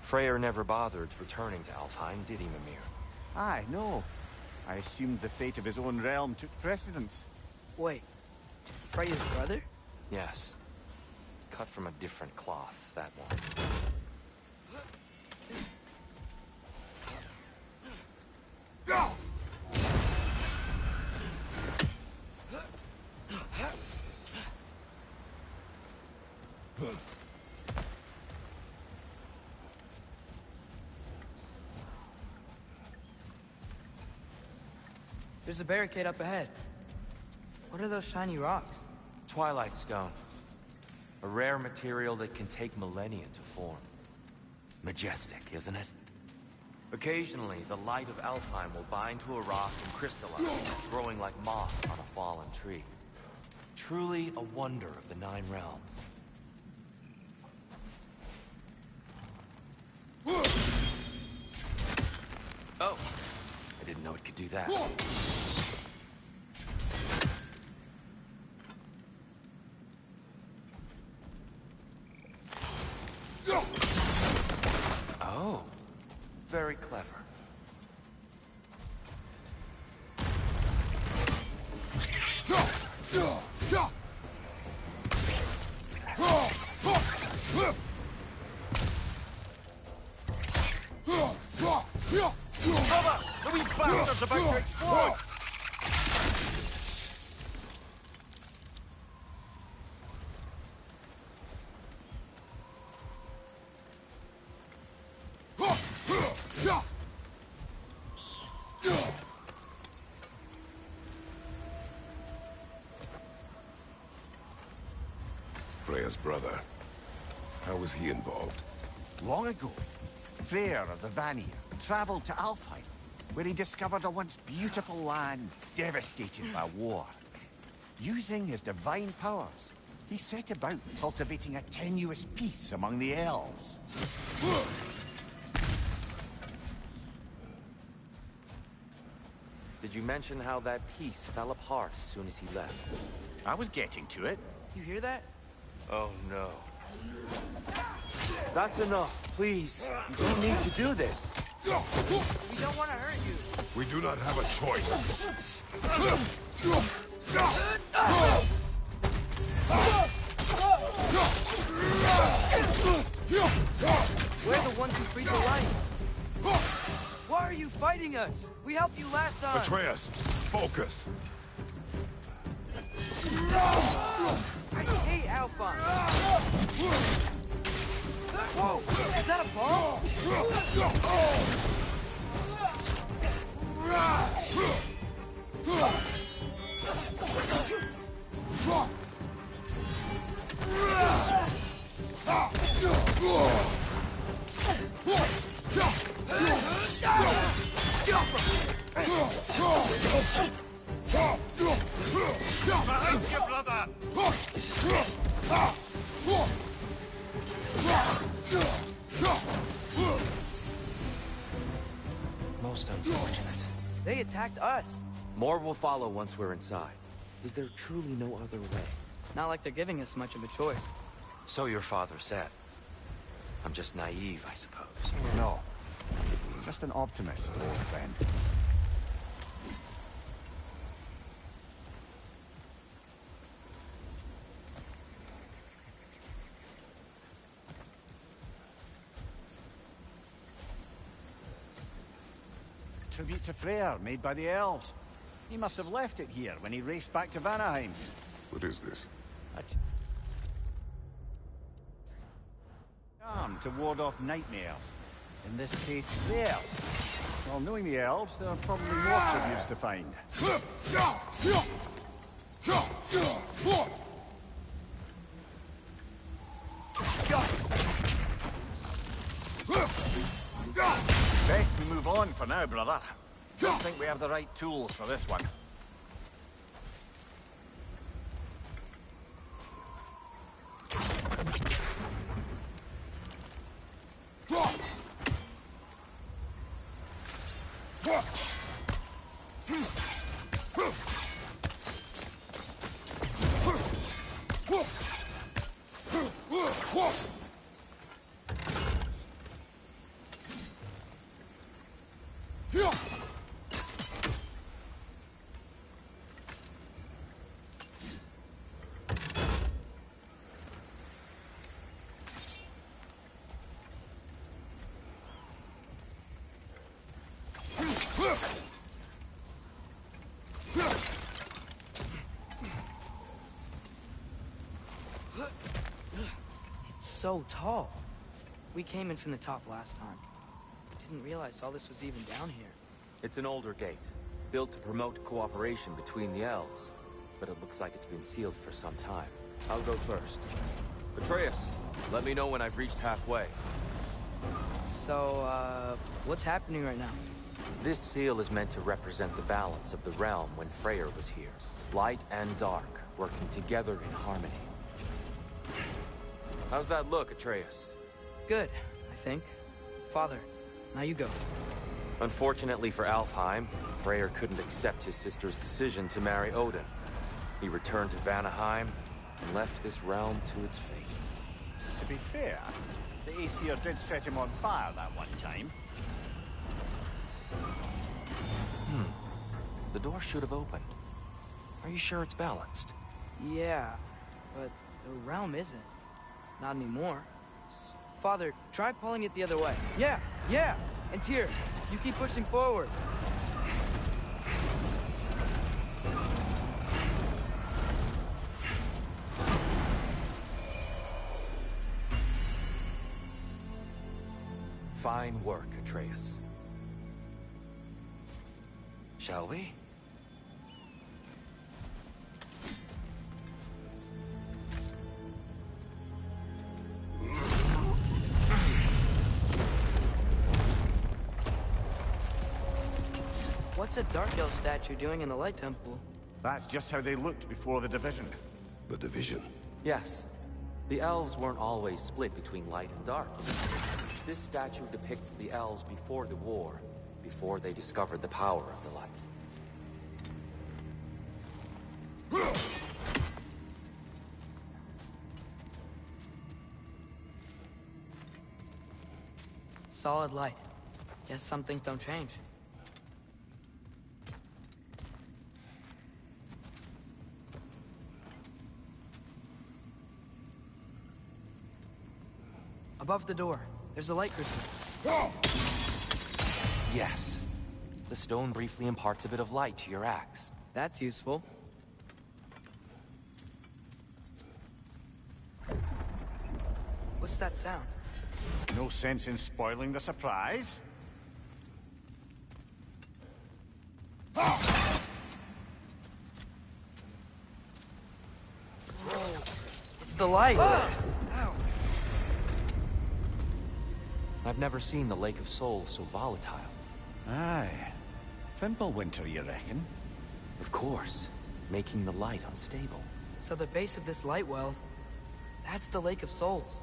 Freyr never bothered returning to Alfheim, did he, Mimir? Aye, no. I assumed the fate of his own realm took precedence. Wait, Freya's brother? Yes. Cut from a different cloth, that one. There's a barricade up ahead. What are those shiny rocks? Twilight Stone. A rare material that can take millennia to form. Majestic, isn't it? Occasionally, the light of Alfheim will bind to a rock and crystallize, growing like moss on a fallen tree. Truly a wonder of the Nine Realms. Oh! I didn't know it could do that. Oh, very clever. Cover! The wee bastard's about to explode! Freya's brother. How was he involved? Long ago, Freyr of the Vanir traveled to Alfheim, where he discovered a once beautiful land devastated by war. Using his divine powers, he set about cultivating a tenuous peace among the elves. Did you mention how that piece fell apart as soon as he left? I was getting to it. You hear that? Oh no. That's enough, please. You don't need to do this. We don't want to hurt you. We do not have a choice. We're the ones who freed the light. Why are you fighting us? We helped you last time. Atreus, focus. I hate Alphonse. Whoa, is that a ball? Behind you, brother! They attacked us. More will follow once we're inside. Is there truly no other way? Not like they're giving us much of a choice. So your father said. I'm just naive, I suppose. No. Just an optimist, old friend. Tribute to Freyr, made by the elves. He must have left it here when he raced back to Vanaheim. What is this? To ward off nightmares. In this case, the elves. Well, knowing the elves, there are probably more tributes to find. Best we move on for now, brother. Don't think we have the right tools for this one. It's so tall. We came in from the top last time. Didn't realize all this was even down here. It's an older gate, built to promote cooperation between the elves. But it looks like it's been sealed for some time. I'll go first. Atreus, let me know when I've reached halfway. So, what's happening right now? This seal is meant to represent the balance of the realm when Freyr was here. Light and dark, working together in harmony. How's that look, Atreus? Good, I think. Father, now you go. Unfortunately for Alfheim, Freyr couldn't accept his sister's decision to marry Odin. He returned to Vanaheim and left this realm to its fate. To be fair, the Aesir did set him on fire that one time. The door should have opened. Are you sure it's balanced? Yeah, but the realm isn't. Not anymore. Father, try pulling it the other way. Yeah! And Tyr, you keep pushing forward. Fine work, Atreus. Shall we? What's a Dark Elf statue doing in the Light Temple? That's just how they looked before the division. The division? Yes. The elves weren't always split between light and dark. This statue depicts the elves before the war, before they discovered the power of the light. Solid light. Guess some things don't change. Above the door, there's a light crystal. Yes. The stone briefly imparts a bit of light to your axe. That's useful. What's that sound? No sense in spoiling the surprise. It's the light! Ow. I've never seen the Lake of Souls so volatile. Aye. Fimbulwinter, you reckon? Of course. Making the light unstable. So the base of this light well, that's the Lake of Souls.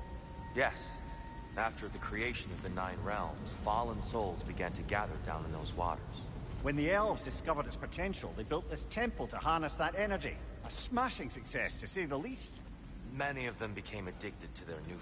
Yes. After the creation of the Nine Realms, fallen souls began to gather down in those waters. When the elves discovered its potential, they built this temple to harness that energy. A smashing success, to say the least. Many of them became addicted to their new...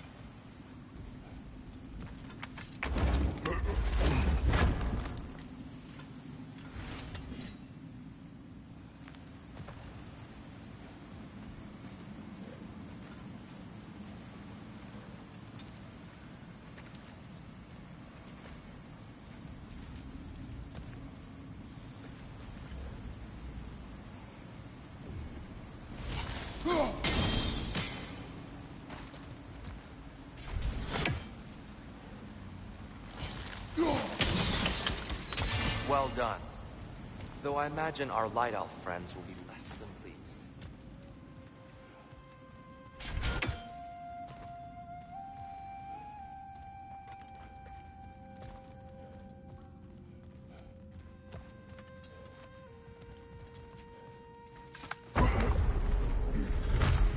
Well done. Though I imagine our Light Elf friends will be less than pleased.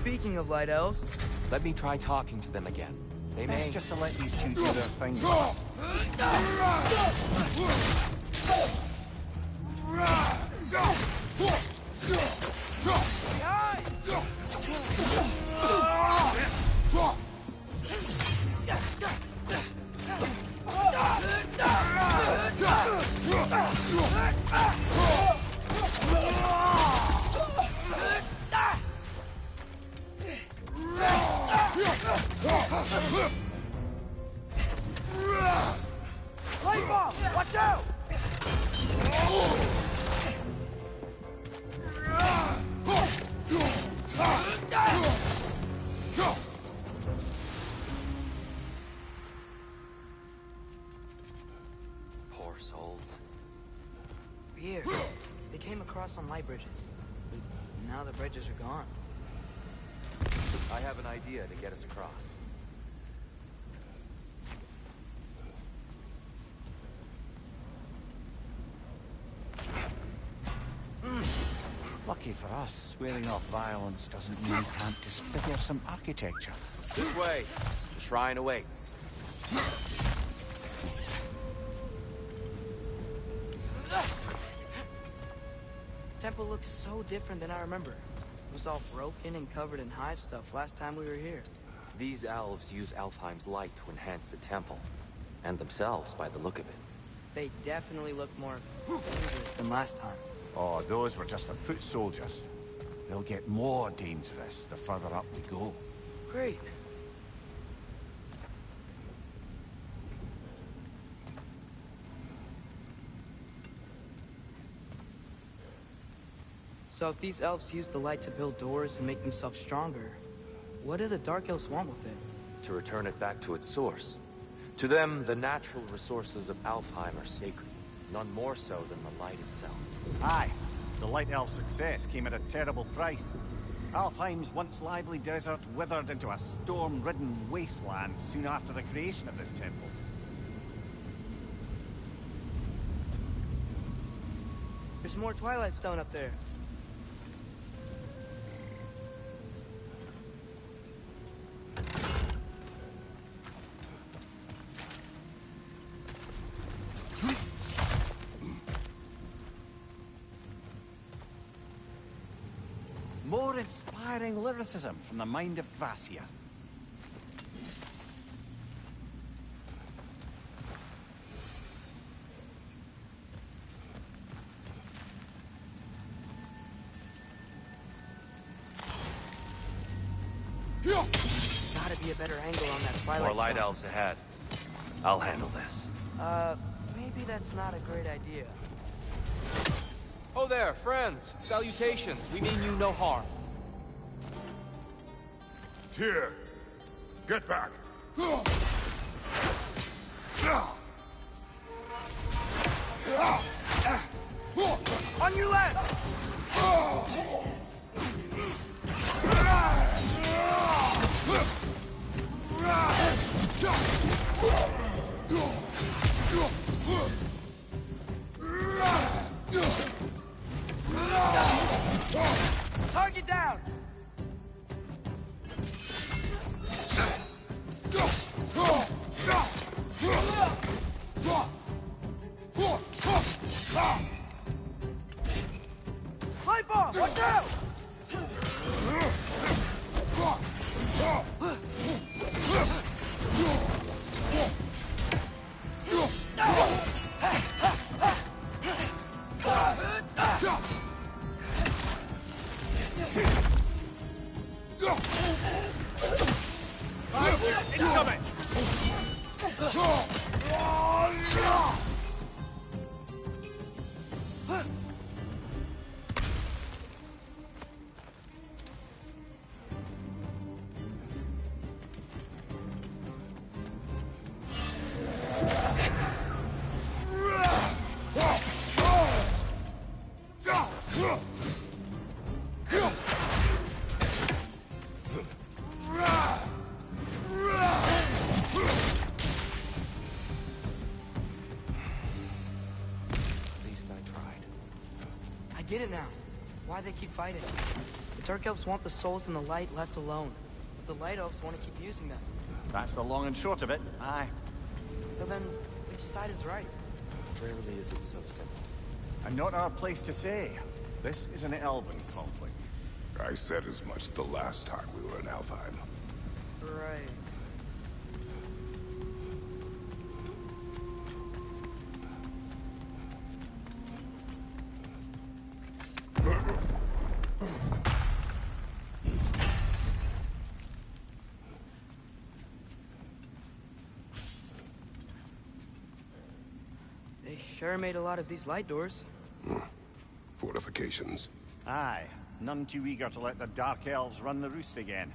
Speaking of Light Elves, let me try talking to them again. They may... Best just to let these two do their thing. Light ball! Watch out! Poor souls. here. They came across on light bridges. But now the bridges are gone. I have an idea to get us across. Lucky for us, swearing off violence doesn't mean we can't disfigure some architecture. This way. The shrine awaits. Temple looks so different than I remember. It was all broken and covered in hive stuff last time we were here. These elves use Alfheim's light to enhance the temple. And themselves, by the look of it. They definitely look more dangerous than last time. Oh, those were just the foot soldiers. They'll get more dangerous the further up we go. Great. So if these elves use the light to build doors and make themselves stronger, what do the Dark Elves want with it? To return it back to its source. To them, the natural resources of Alfheim are sacred. None more so than the light itself. Aye. The Light Elf success came at a terrible price. Alfheim's once lively desert withered into a storm-ridden wasteland soon after the creation of this temple. There's more Twilight Stone up there. More inspiring lyricism from the mind of Kvasia. Gotta be a better angle on that Twilight More light Stone. elves ahead. I'll handle this. Maybe that's not a great idea. Oh there, friends. Salutations. We mean you no harm. Tyr, get back. On your left! Target down! Incoming! I get it now. Why they keep fighting. The Dark Elves want the souls in the light left alone. But the Light Elves want to keep using them. That's the long and short of it. Aye. So then, which side is right? Rarely is it so simple. And not our place to say. This is an elven conflict. I said as much the last time we were in Alfheim. Right. They sure made a lot of these light doors. Fortifications. Aye. None too eager to let the Dark Elves run the roost again.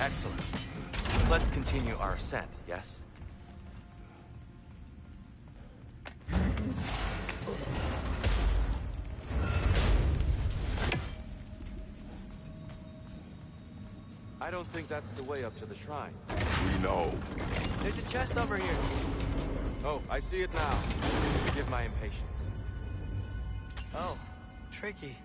Excellent. Let's continue our ascent, yes? I don't think that's the way up to the shrine. We know. There's a chest over here. Oh, I see it now. Forgive my impatience. Oh, tricky.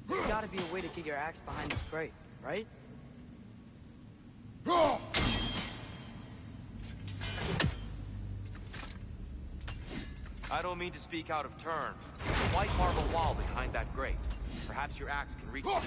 There's gotta be a way to get your axe behind this crate, right? I don't mean to speak out of turn. There's a white marble wall behind that grate. Perhaps your axe can reach it.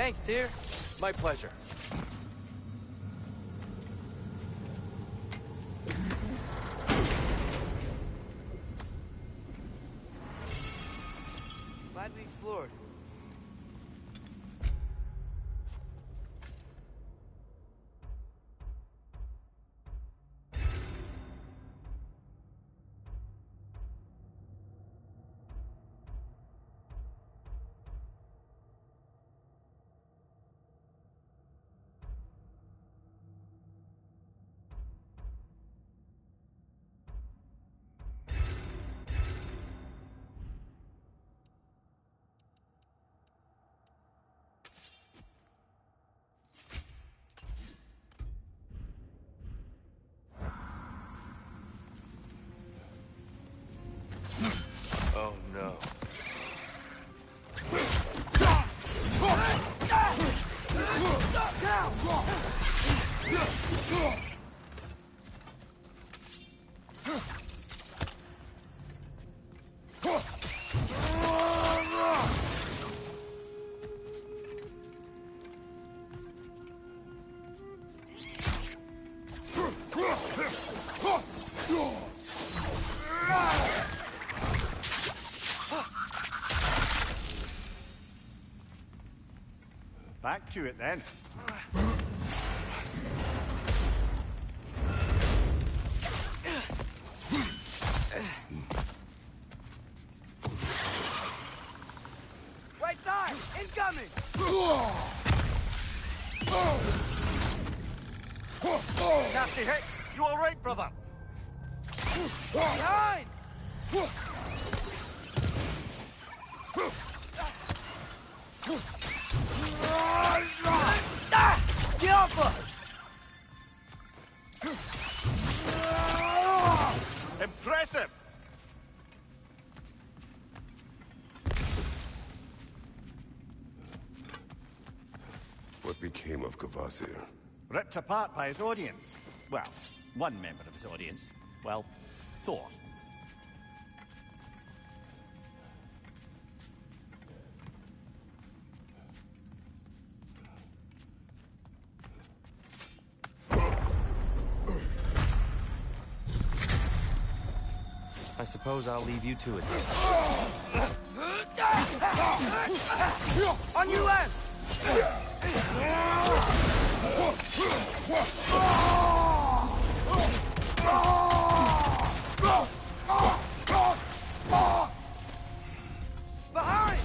Thanks, Tyr. My pleasure. Glad we explored. Oh no. Back to it then. Right side! Incoming! Nasty hit! You all right, brother? Behind! Get off us! Impressive! What became of Kvasir? Ripped apart by his audience. Well, one member of his audience. Well, Thor. I suppose I'll leave you to it. On your left! Behind!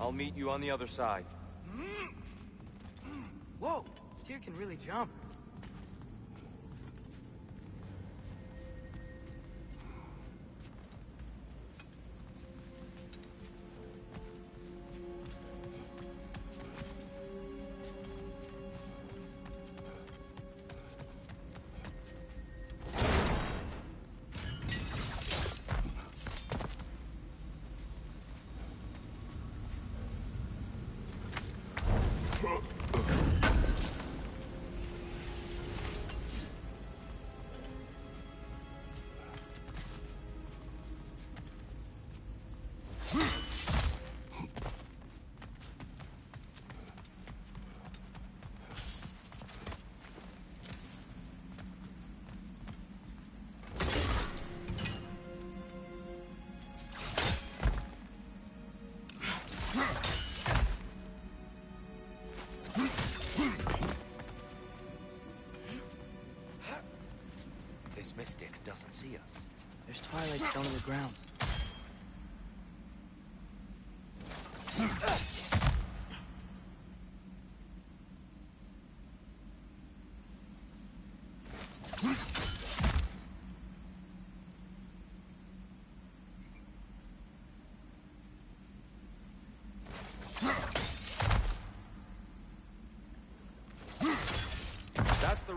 I'll meet you on the other side. Whoa, Tyr can really jump. This mystic doesn't see us. There's twilight stone on the ground.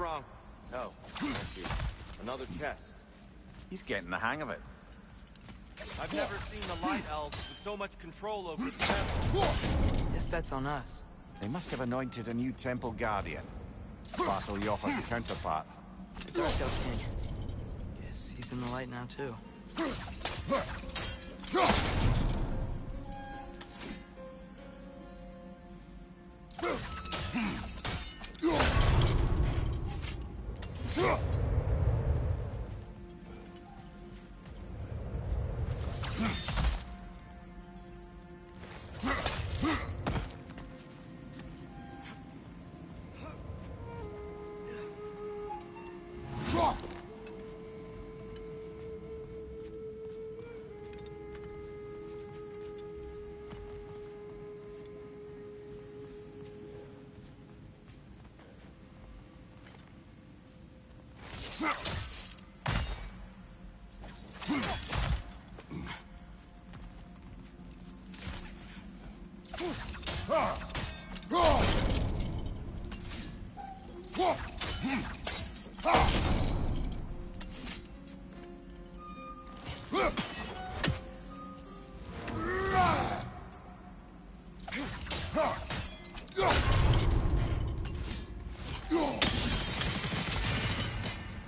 wrong. Oh, thank you. Another chest. He's getting the hang of it. I've never seen the Light Elves with so much control over the temple. Guess that's on us. They must have anointed a new temple guardian. Battle Yoffa's counterpart. The Dark Elf King. Guess he's in the light now, too.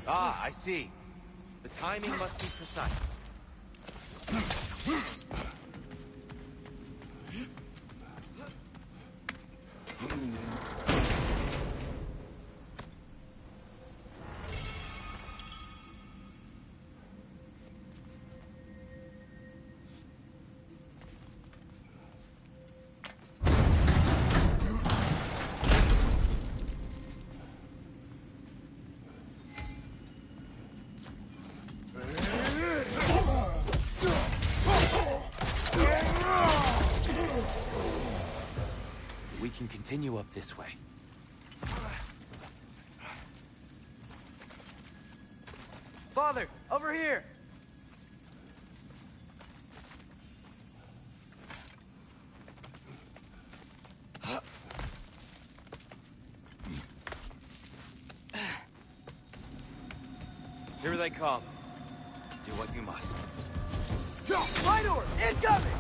Ah, I see. The timing must be precise. We can continue up this way. Father, over here! Here they come. Do what you must. Right order! Incoming!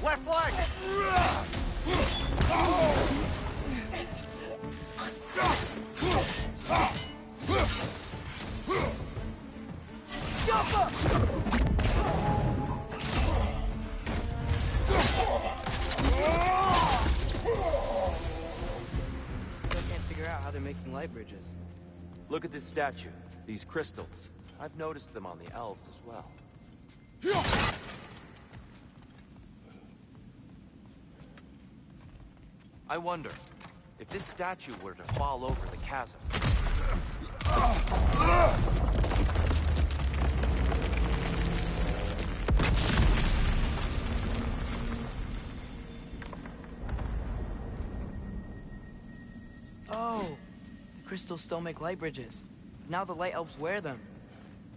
Left flank! Jump up! Still can't figure out how they're making light bridges. Look at this statue. These crystals. I've noticed them on the elves as well. I wonder, if this statue were to fall over the chasm... Oh, the crystals still make light bridges. Now the light elves wear them.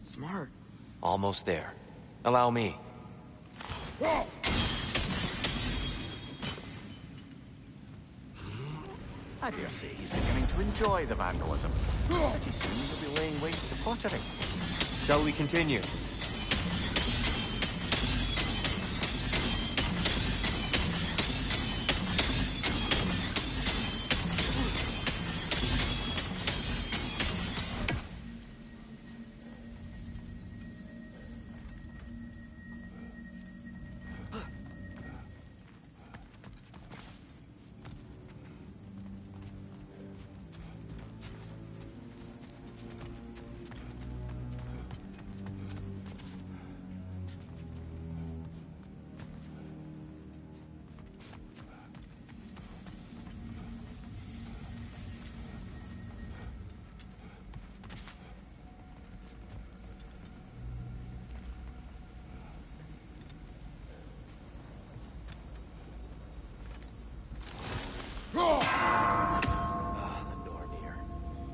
Smart. Almost there. Allow me. I dare say he's beginning to enjoy the vandalism. Pretty soon he'll be laying waste to pottery. Shall we continue?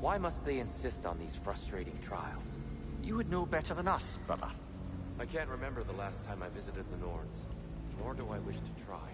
Why must they insist on these frustrating trials? You would know better than us, brother. I can't remember the last time I visited the Norns, nor do I wish to try.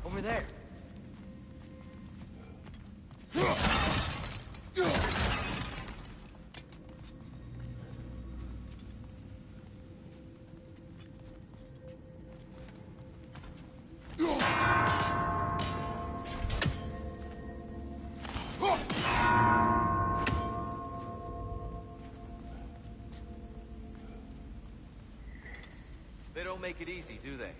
Over there. They don't make it easy, do they?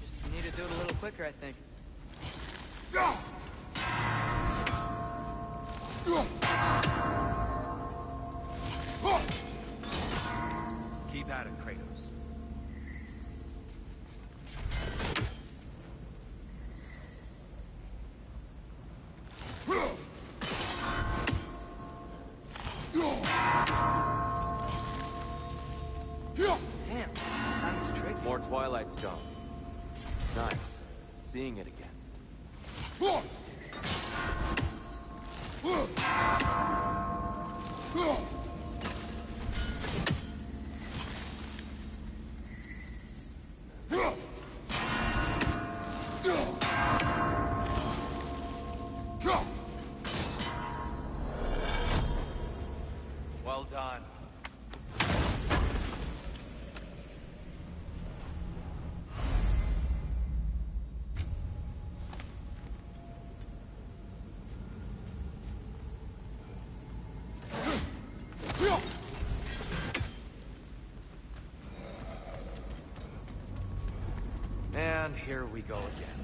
Just need to do it a little quicker, I think. Keep at it, Kratos. Damn, time is tricky. More Twilight Stone. It's nice, seeing it again. Well done. And here we go again.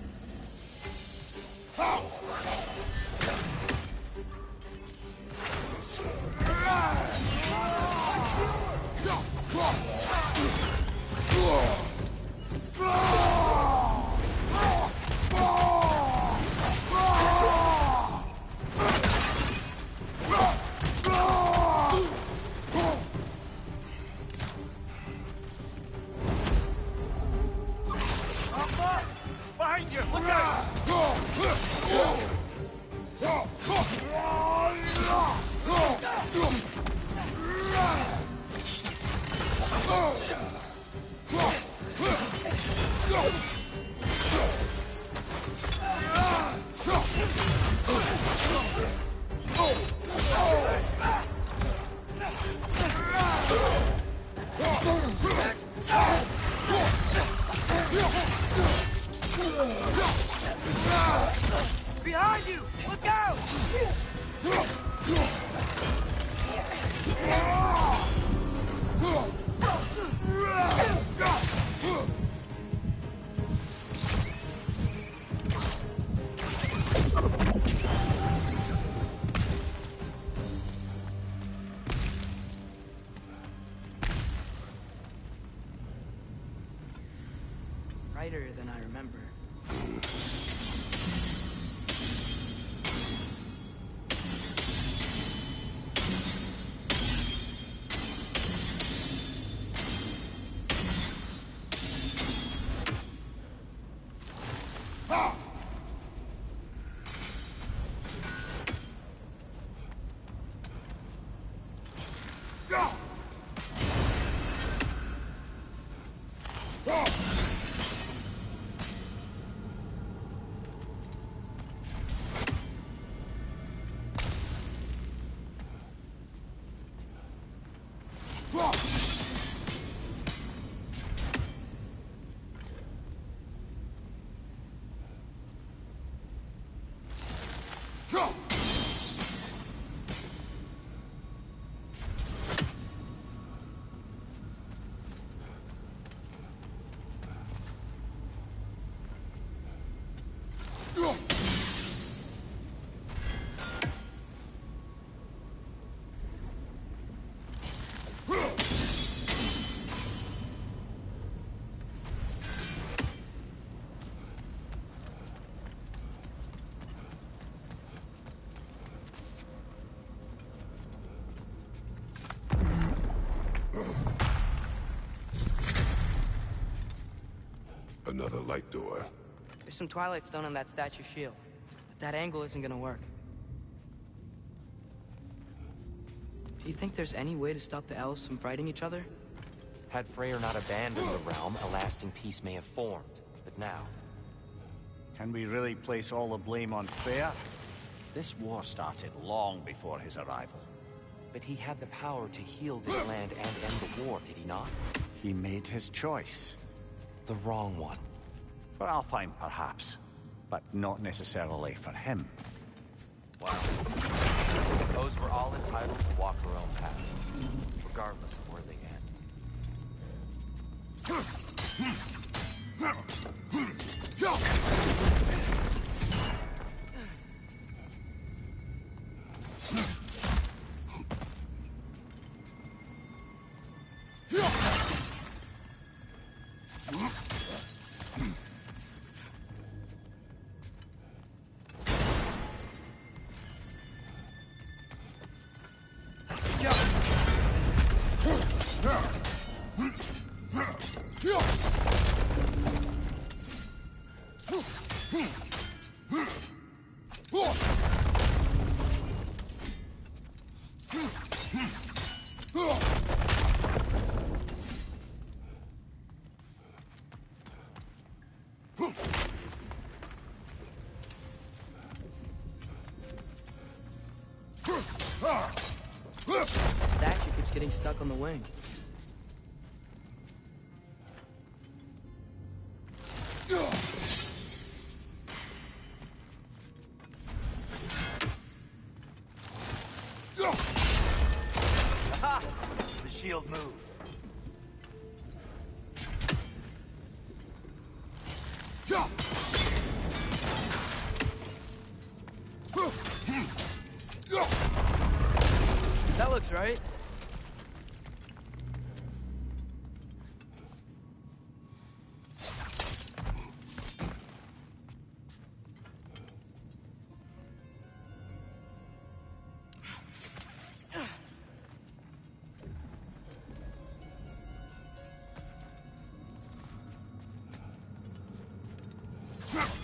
Behind you! Look out! Behind! tighter than I remember. Another light door. There's some Twilight Stone on that statue shield, but that angle isn't gonna work. Do you think there's any way to stop the elves from fighting each other? Had Freyr not abandoned the realm, a lasting peace may have formed. But now... Can we really place all the blame on Freyr? This war started long before his arrival. But he had the power to heal this land and end the war, did he not? He made his choice. The wrong one. For Alfheim, perhaps. But not necessarily for him. Wow. I suppose we're all entitled to walk our own path, regardless of where they The statue keeps getting stuck on the wing. Aha! The shield moved. That looks right.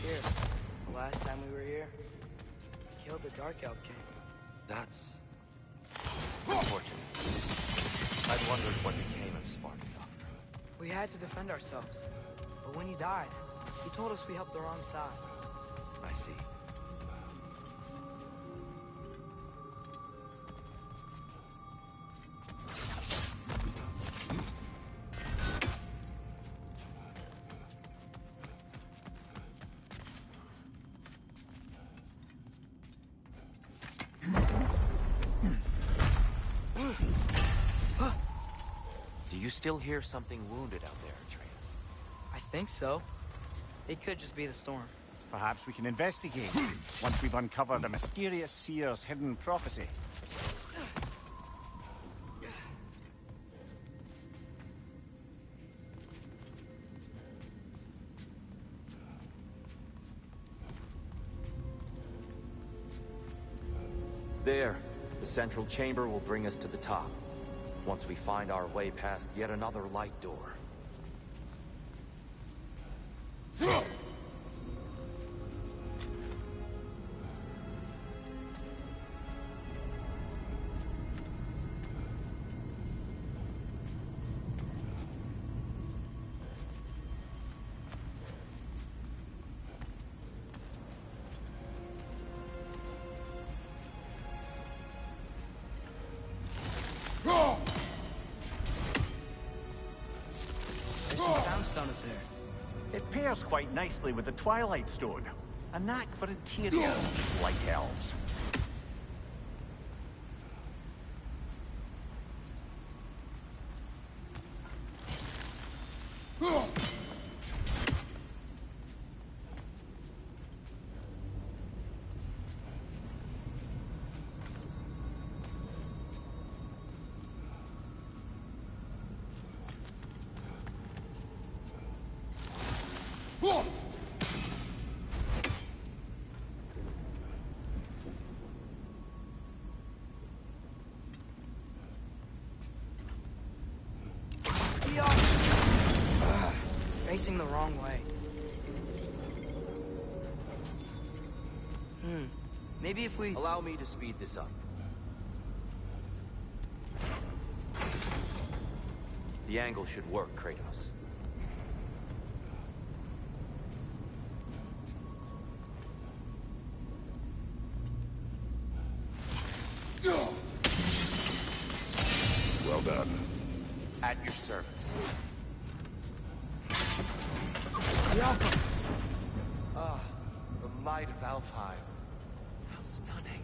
Here, the last time we were here, we killed the Dark Elf King. That's... unfortunate. I'd wondered what became of Spartan Doctor. We had to defend ourselves. But when he died, he told us we helped the wrong side. I see. Do you still hear something wounded out there, Atreus? I think so. It could just be the storm. Perhaps we can investigate, once we've uncovered a mysterious seer's hidden prophecy. There, the central chamber will bring us to the top. Once we find our way past yet another light door. It pairs quite nicely with the Twilight Stone. A knack for interior light elves. It's facing the wrong way. Maybe if we... Allow me to speed this up. The angle should work, Kratos. Well done. At your service. Ah, the might of Alfheim. How stunning.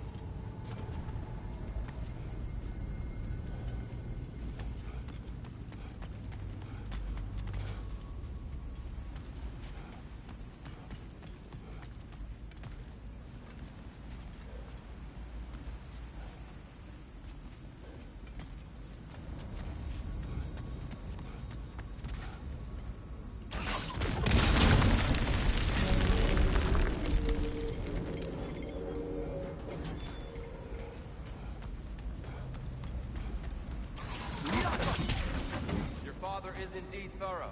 Is indeed thorough.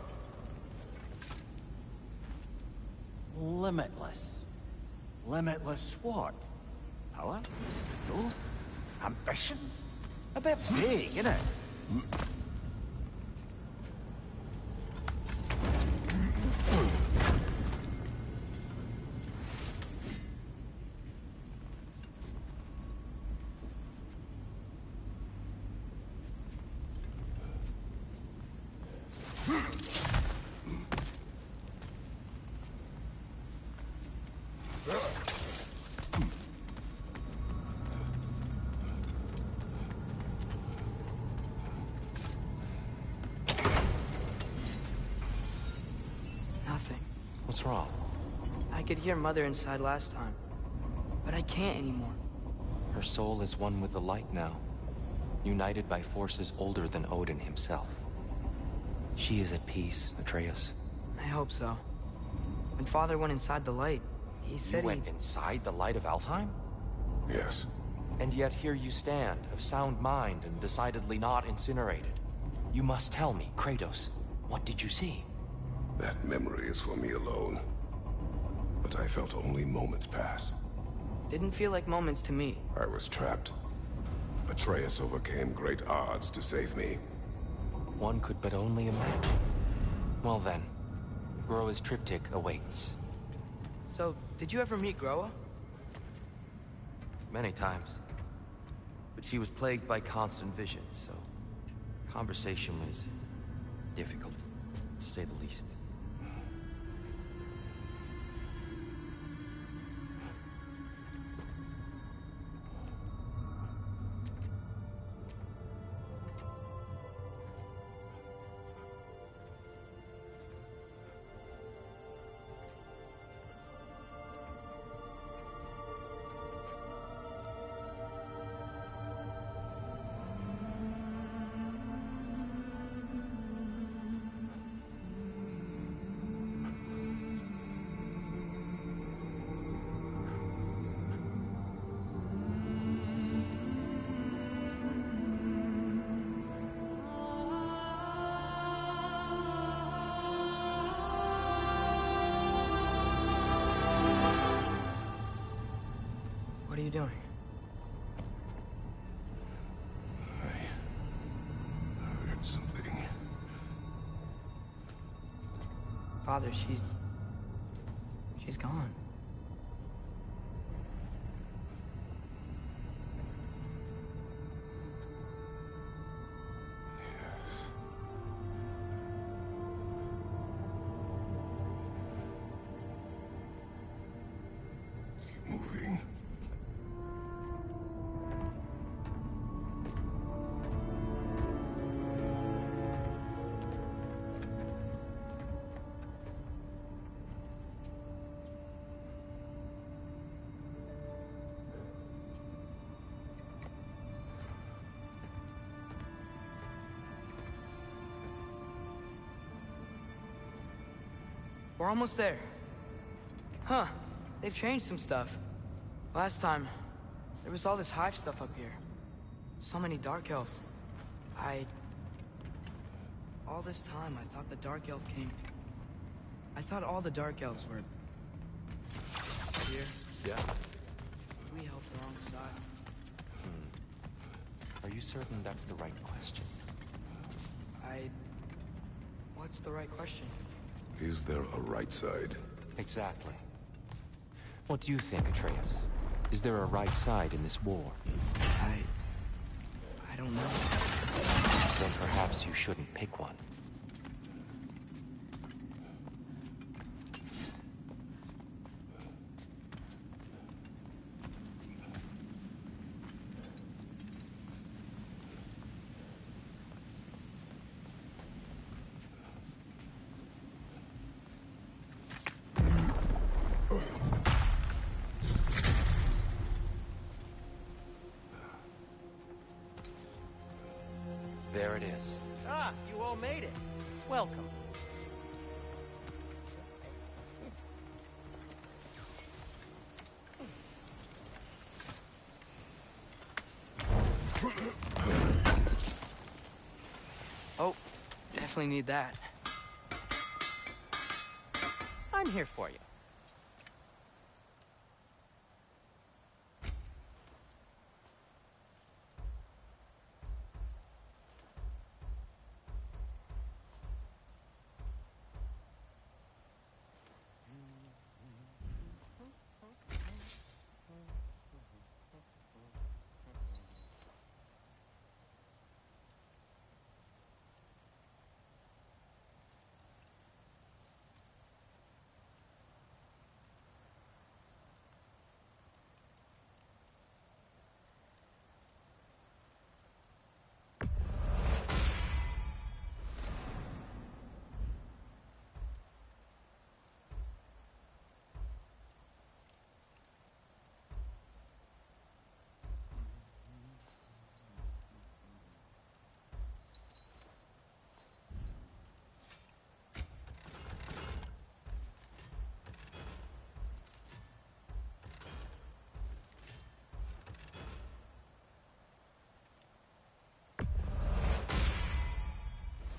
Limitless. Limitless what? Power? Growth? Ambition? A bit vague, isn't it? What's wrong? I could hear Mother inside last time, but I can't anymore. Her soul is one with the light now, united by forces older than Odin himself. She is at peace, Atreus. I hope so. When Father went inside the light, he said You went inside the light of Alfheim? Yes. And yet here you stand, of sound mind and decidedly not incinerated. You must tell me, Kratos, what did you see? That memory is for me alone. But I felt only moments pass. Didn't feel like moments to me. I was trapped. Atreus overcame great odds to save me. One could but only imagine. Well then, Groa's triptych awaits. So, did you ever meet Groa? Many times. But she was plagued by constant visions, so conversation was difficult, to say the least. Father, she's gone. Moving. We're almost there. Huh. They've changed some stuff. Last time, there was all this hive stuff up here. So many dark elves. All this time, I thought the dark elf came... I thought all the dark elves were... here. Yeah. We helped alongside. Are you certain that's the right question? What's the right question? Is there a right side? Exactly. What do you think, Atreus? Is there a right side in this war? I don't know. Then perhaps you shouldn't pick one. There it is. Ah, you all made it. Welcome. Oh, definitely need that. I'm here for you.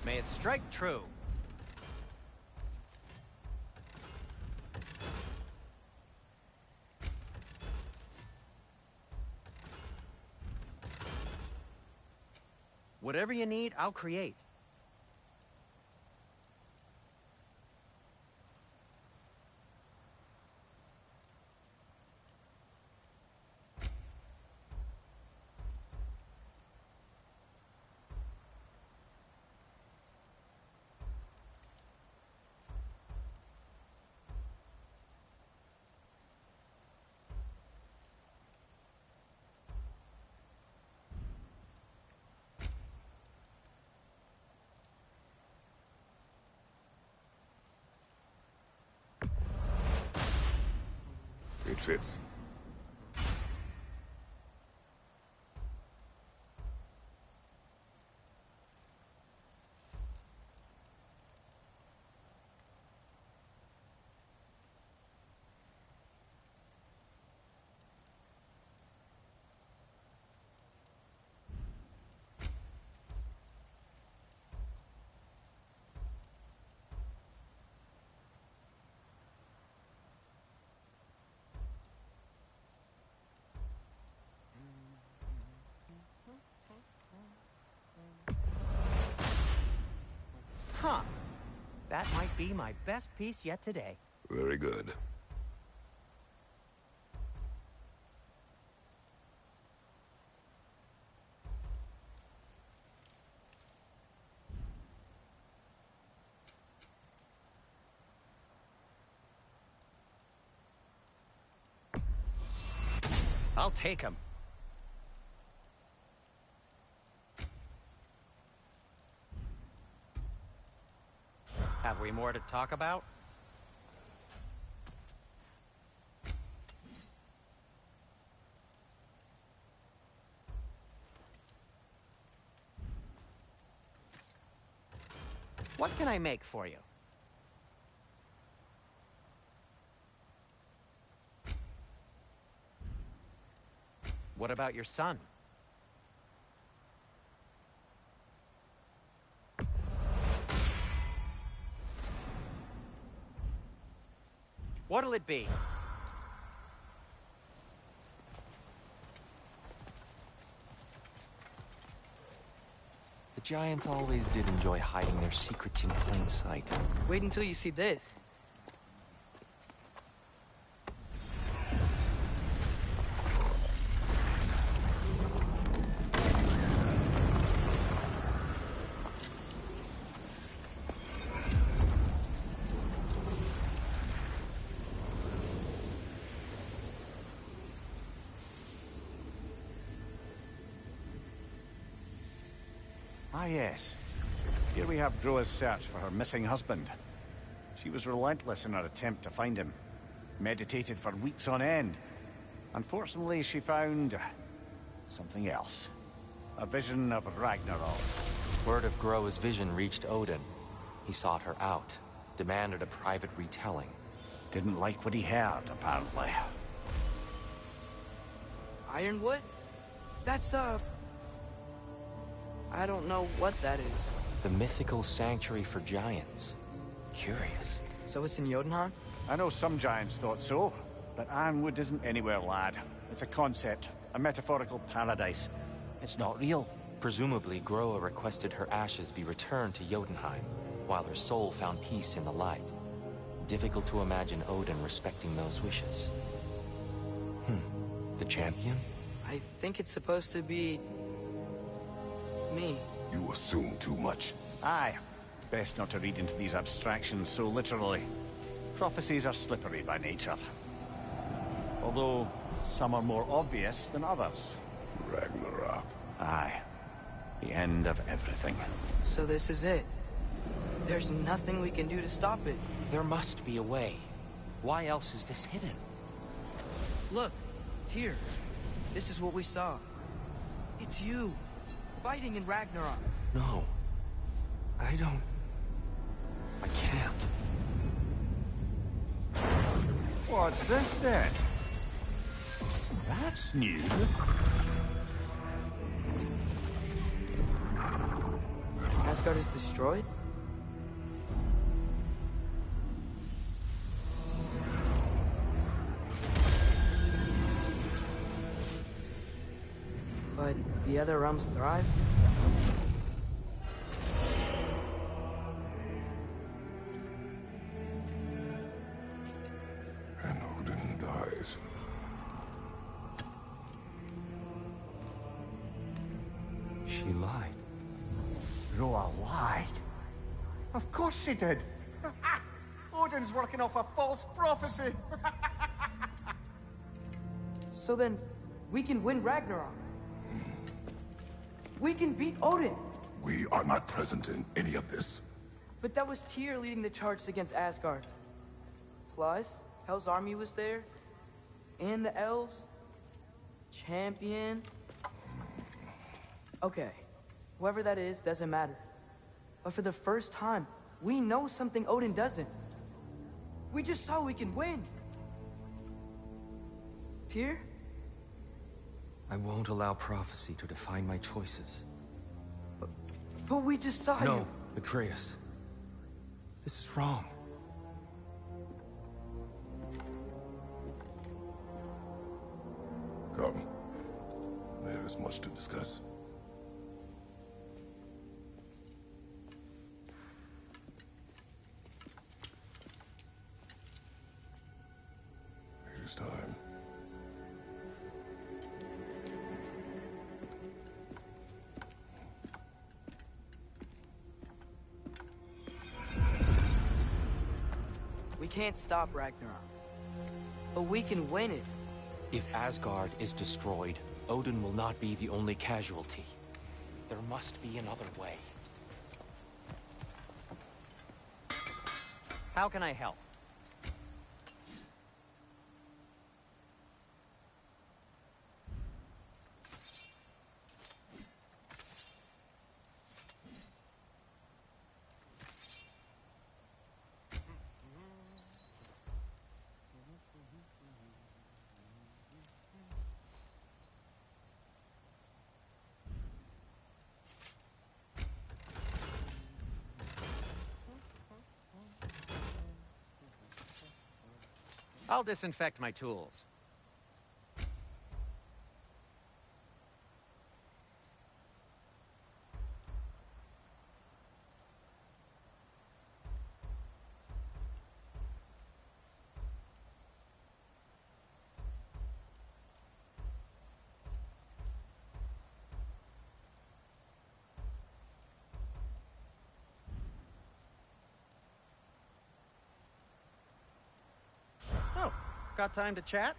May it strike true. Whatever you need, I'll create. It fits. That might be my best piece yet today. Very good. I'll take him. Have we more to talk about? What can I make for you? What about your son? What'll it be? The giants always did enjoy hiding their secrets in plain sight. Wait until you see this. Ah, yes. Here we have Groa's search for her missing husband. She was relentless in her attempt to find him. Meditated for weeks on end. Unfortunately, she found something else. A vision of Ragnarok. Word of Groa's vision reached Odin. He sought her out, demanded a private retelling. Didn't like what he heard, apparently. Ironwood? That's the... I don't know what that is. The mythical sanctuary for giants. Curious. So it's in Jotunheim? I know some giants thought so, but Ironwood isn't anywhere, lad. It's a concept, a metaphorical paradise. It's not real. Presumably, Groa requested her ashes be returned to Jotunheim, while her soul found peace in the light. Difficult to imagine Odin respecting those wishes. The champion? I think it's supposed to be... me. You assume too much. Aye. Best not to read into these abstractions so literally. Prophecies are slippery by nature. Although, some are more obvious than others. Ragnarok. Aye. The end of everything. So this is it. There's nothing we can do to stop it. There must be a way. Why else is this hidden? Look, Tyr. This is what we saw. It's you. Fighting in Ragnarok. No. I don't... I can't. What's this then? That's new. Asgard is destroyed? But the other realms thrive? And Odin dies. She lied. Groa lied. Of course she did. Odin's working off a false prophecy. So then, we can win Ragnarok. We can beat Odin. We are not present in any of this. But that was Tyr leading the charge against Asgard. Plus, Hell's army was there. And the elves. Champion. Okay. Whoever that is, doesn't matter. But for the first time, we know something Odin doesn't. We just saw we can win. Tyr? I won't allow prophecy to define my choices. But we just saw you. No, Atreus. This is wrong. Come. There is much to discuss. next time. We can't stop Ragnarok, but we can win it. If Asgard is destroyed, Odin will not be the only casualty. There must be another way. How can I help? I'll disinfect my tools. Oh, got time to chat?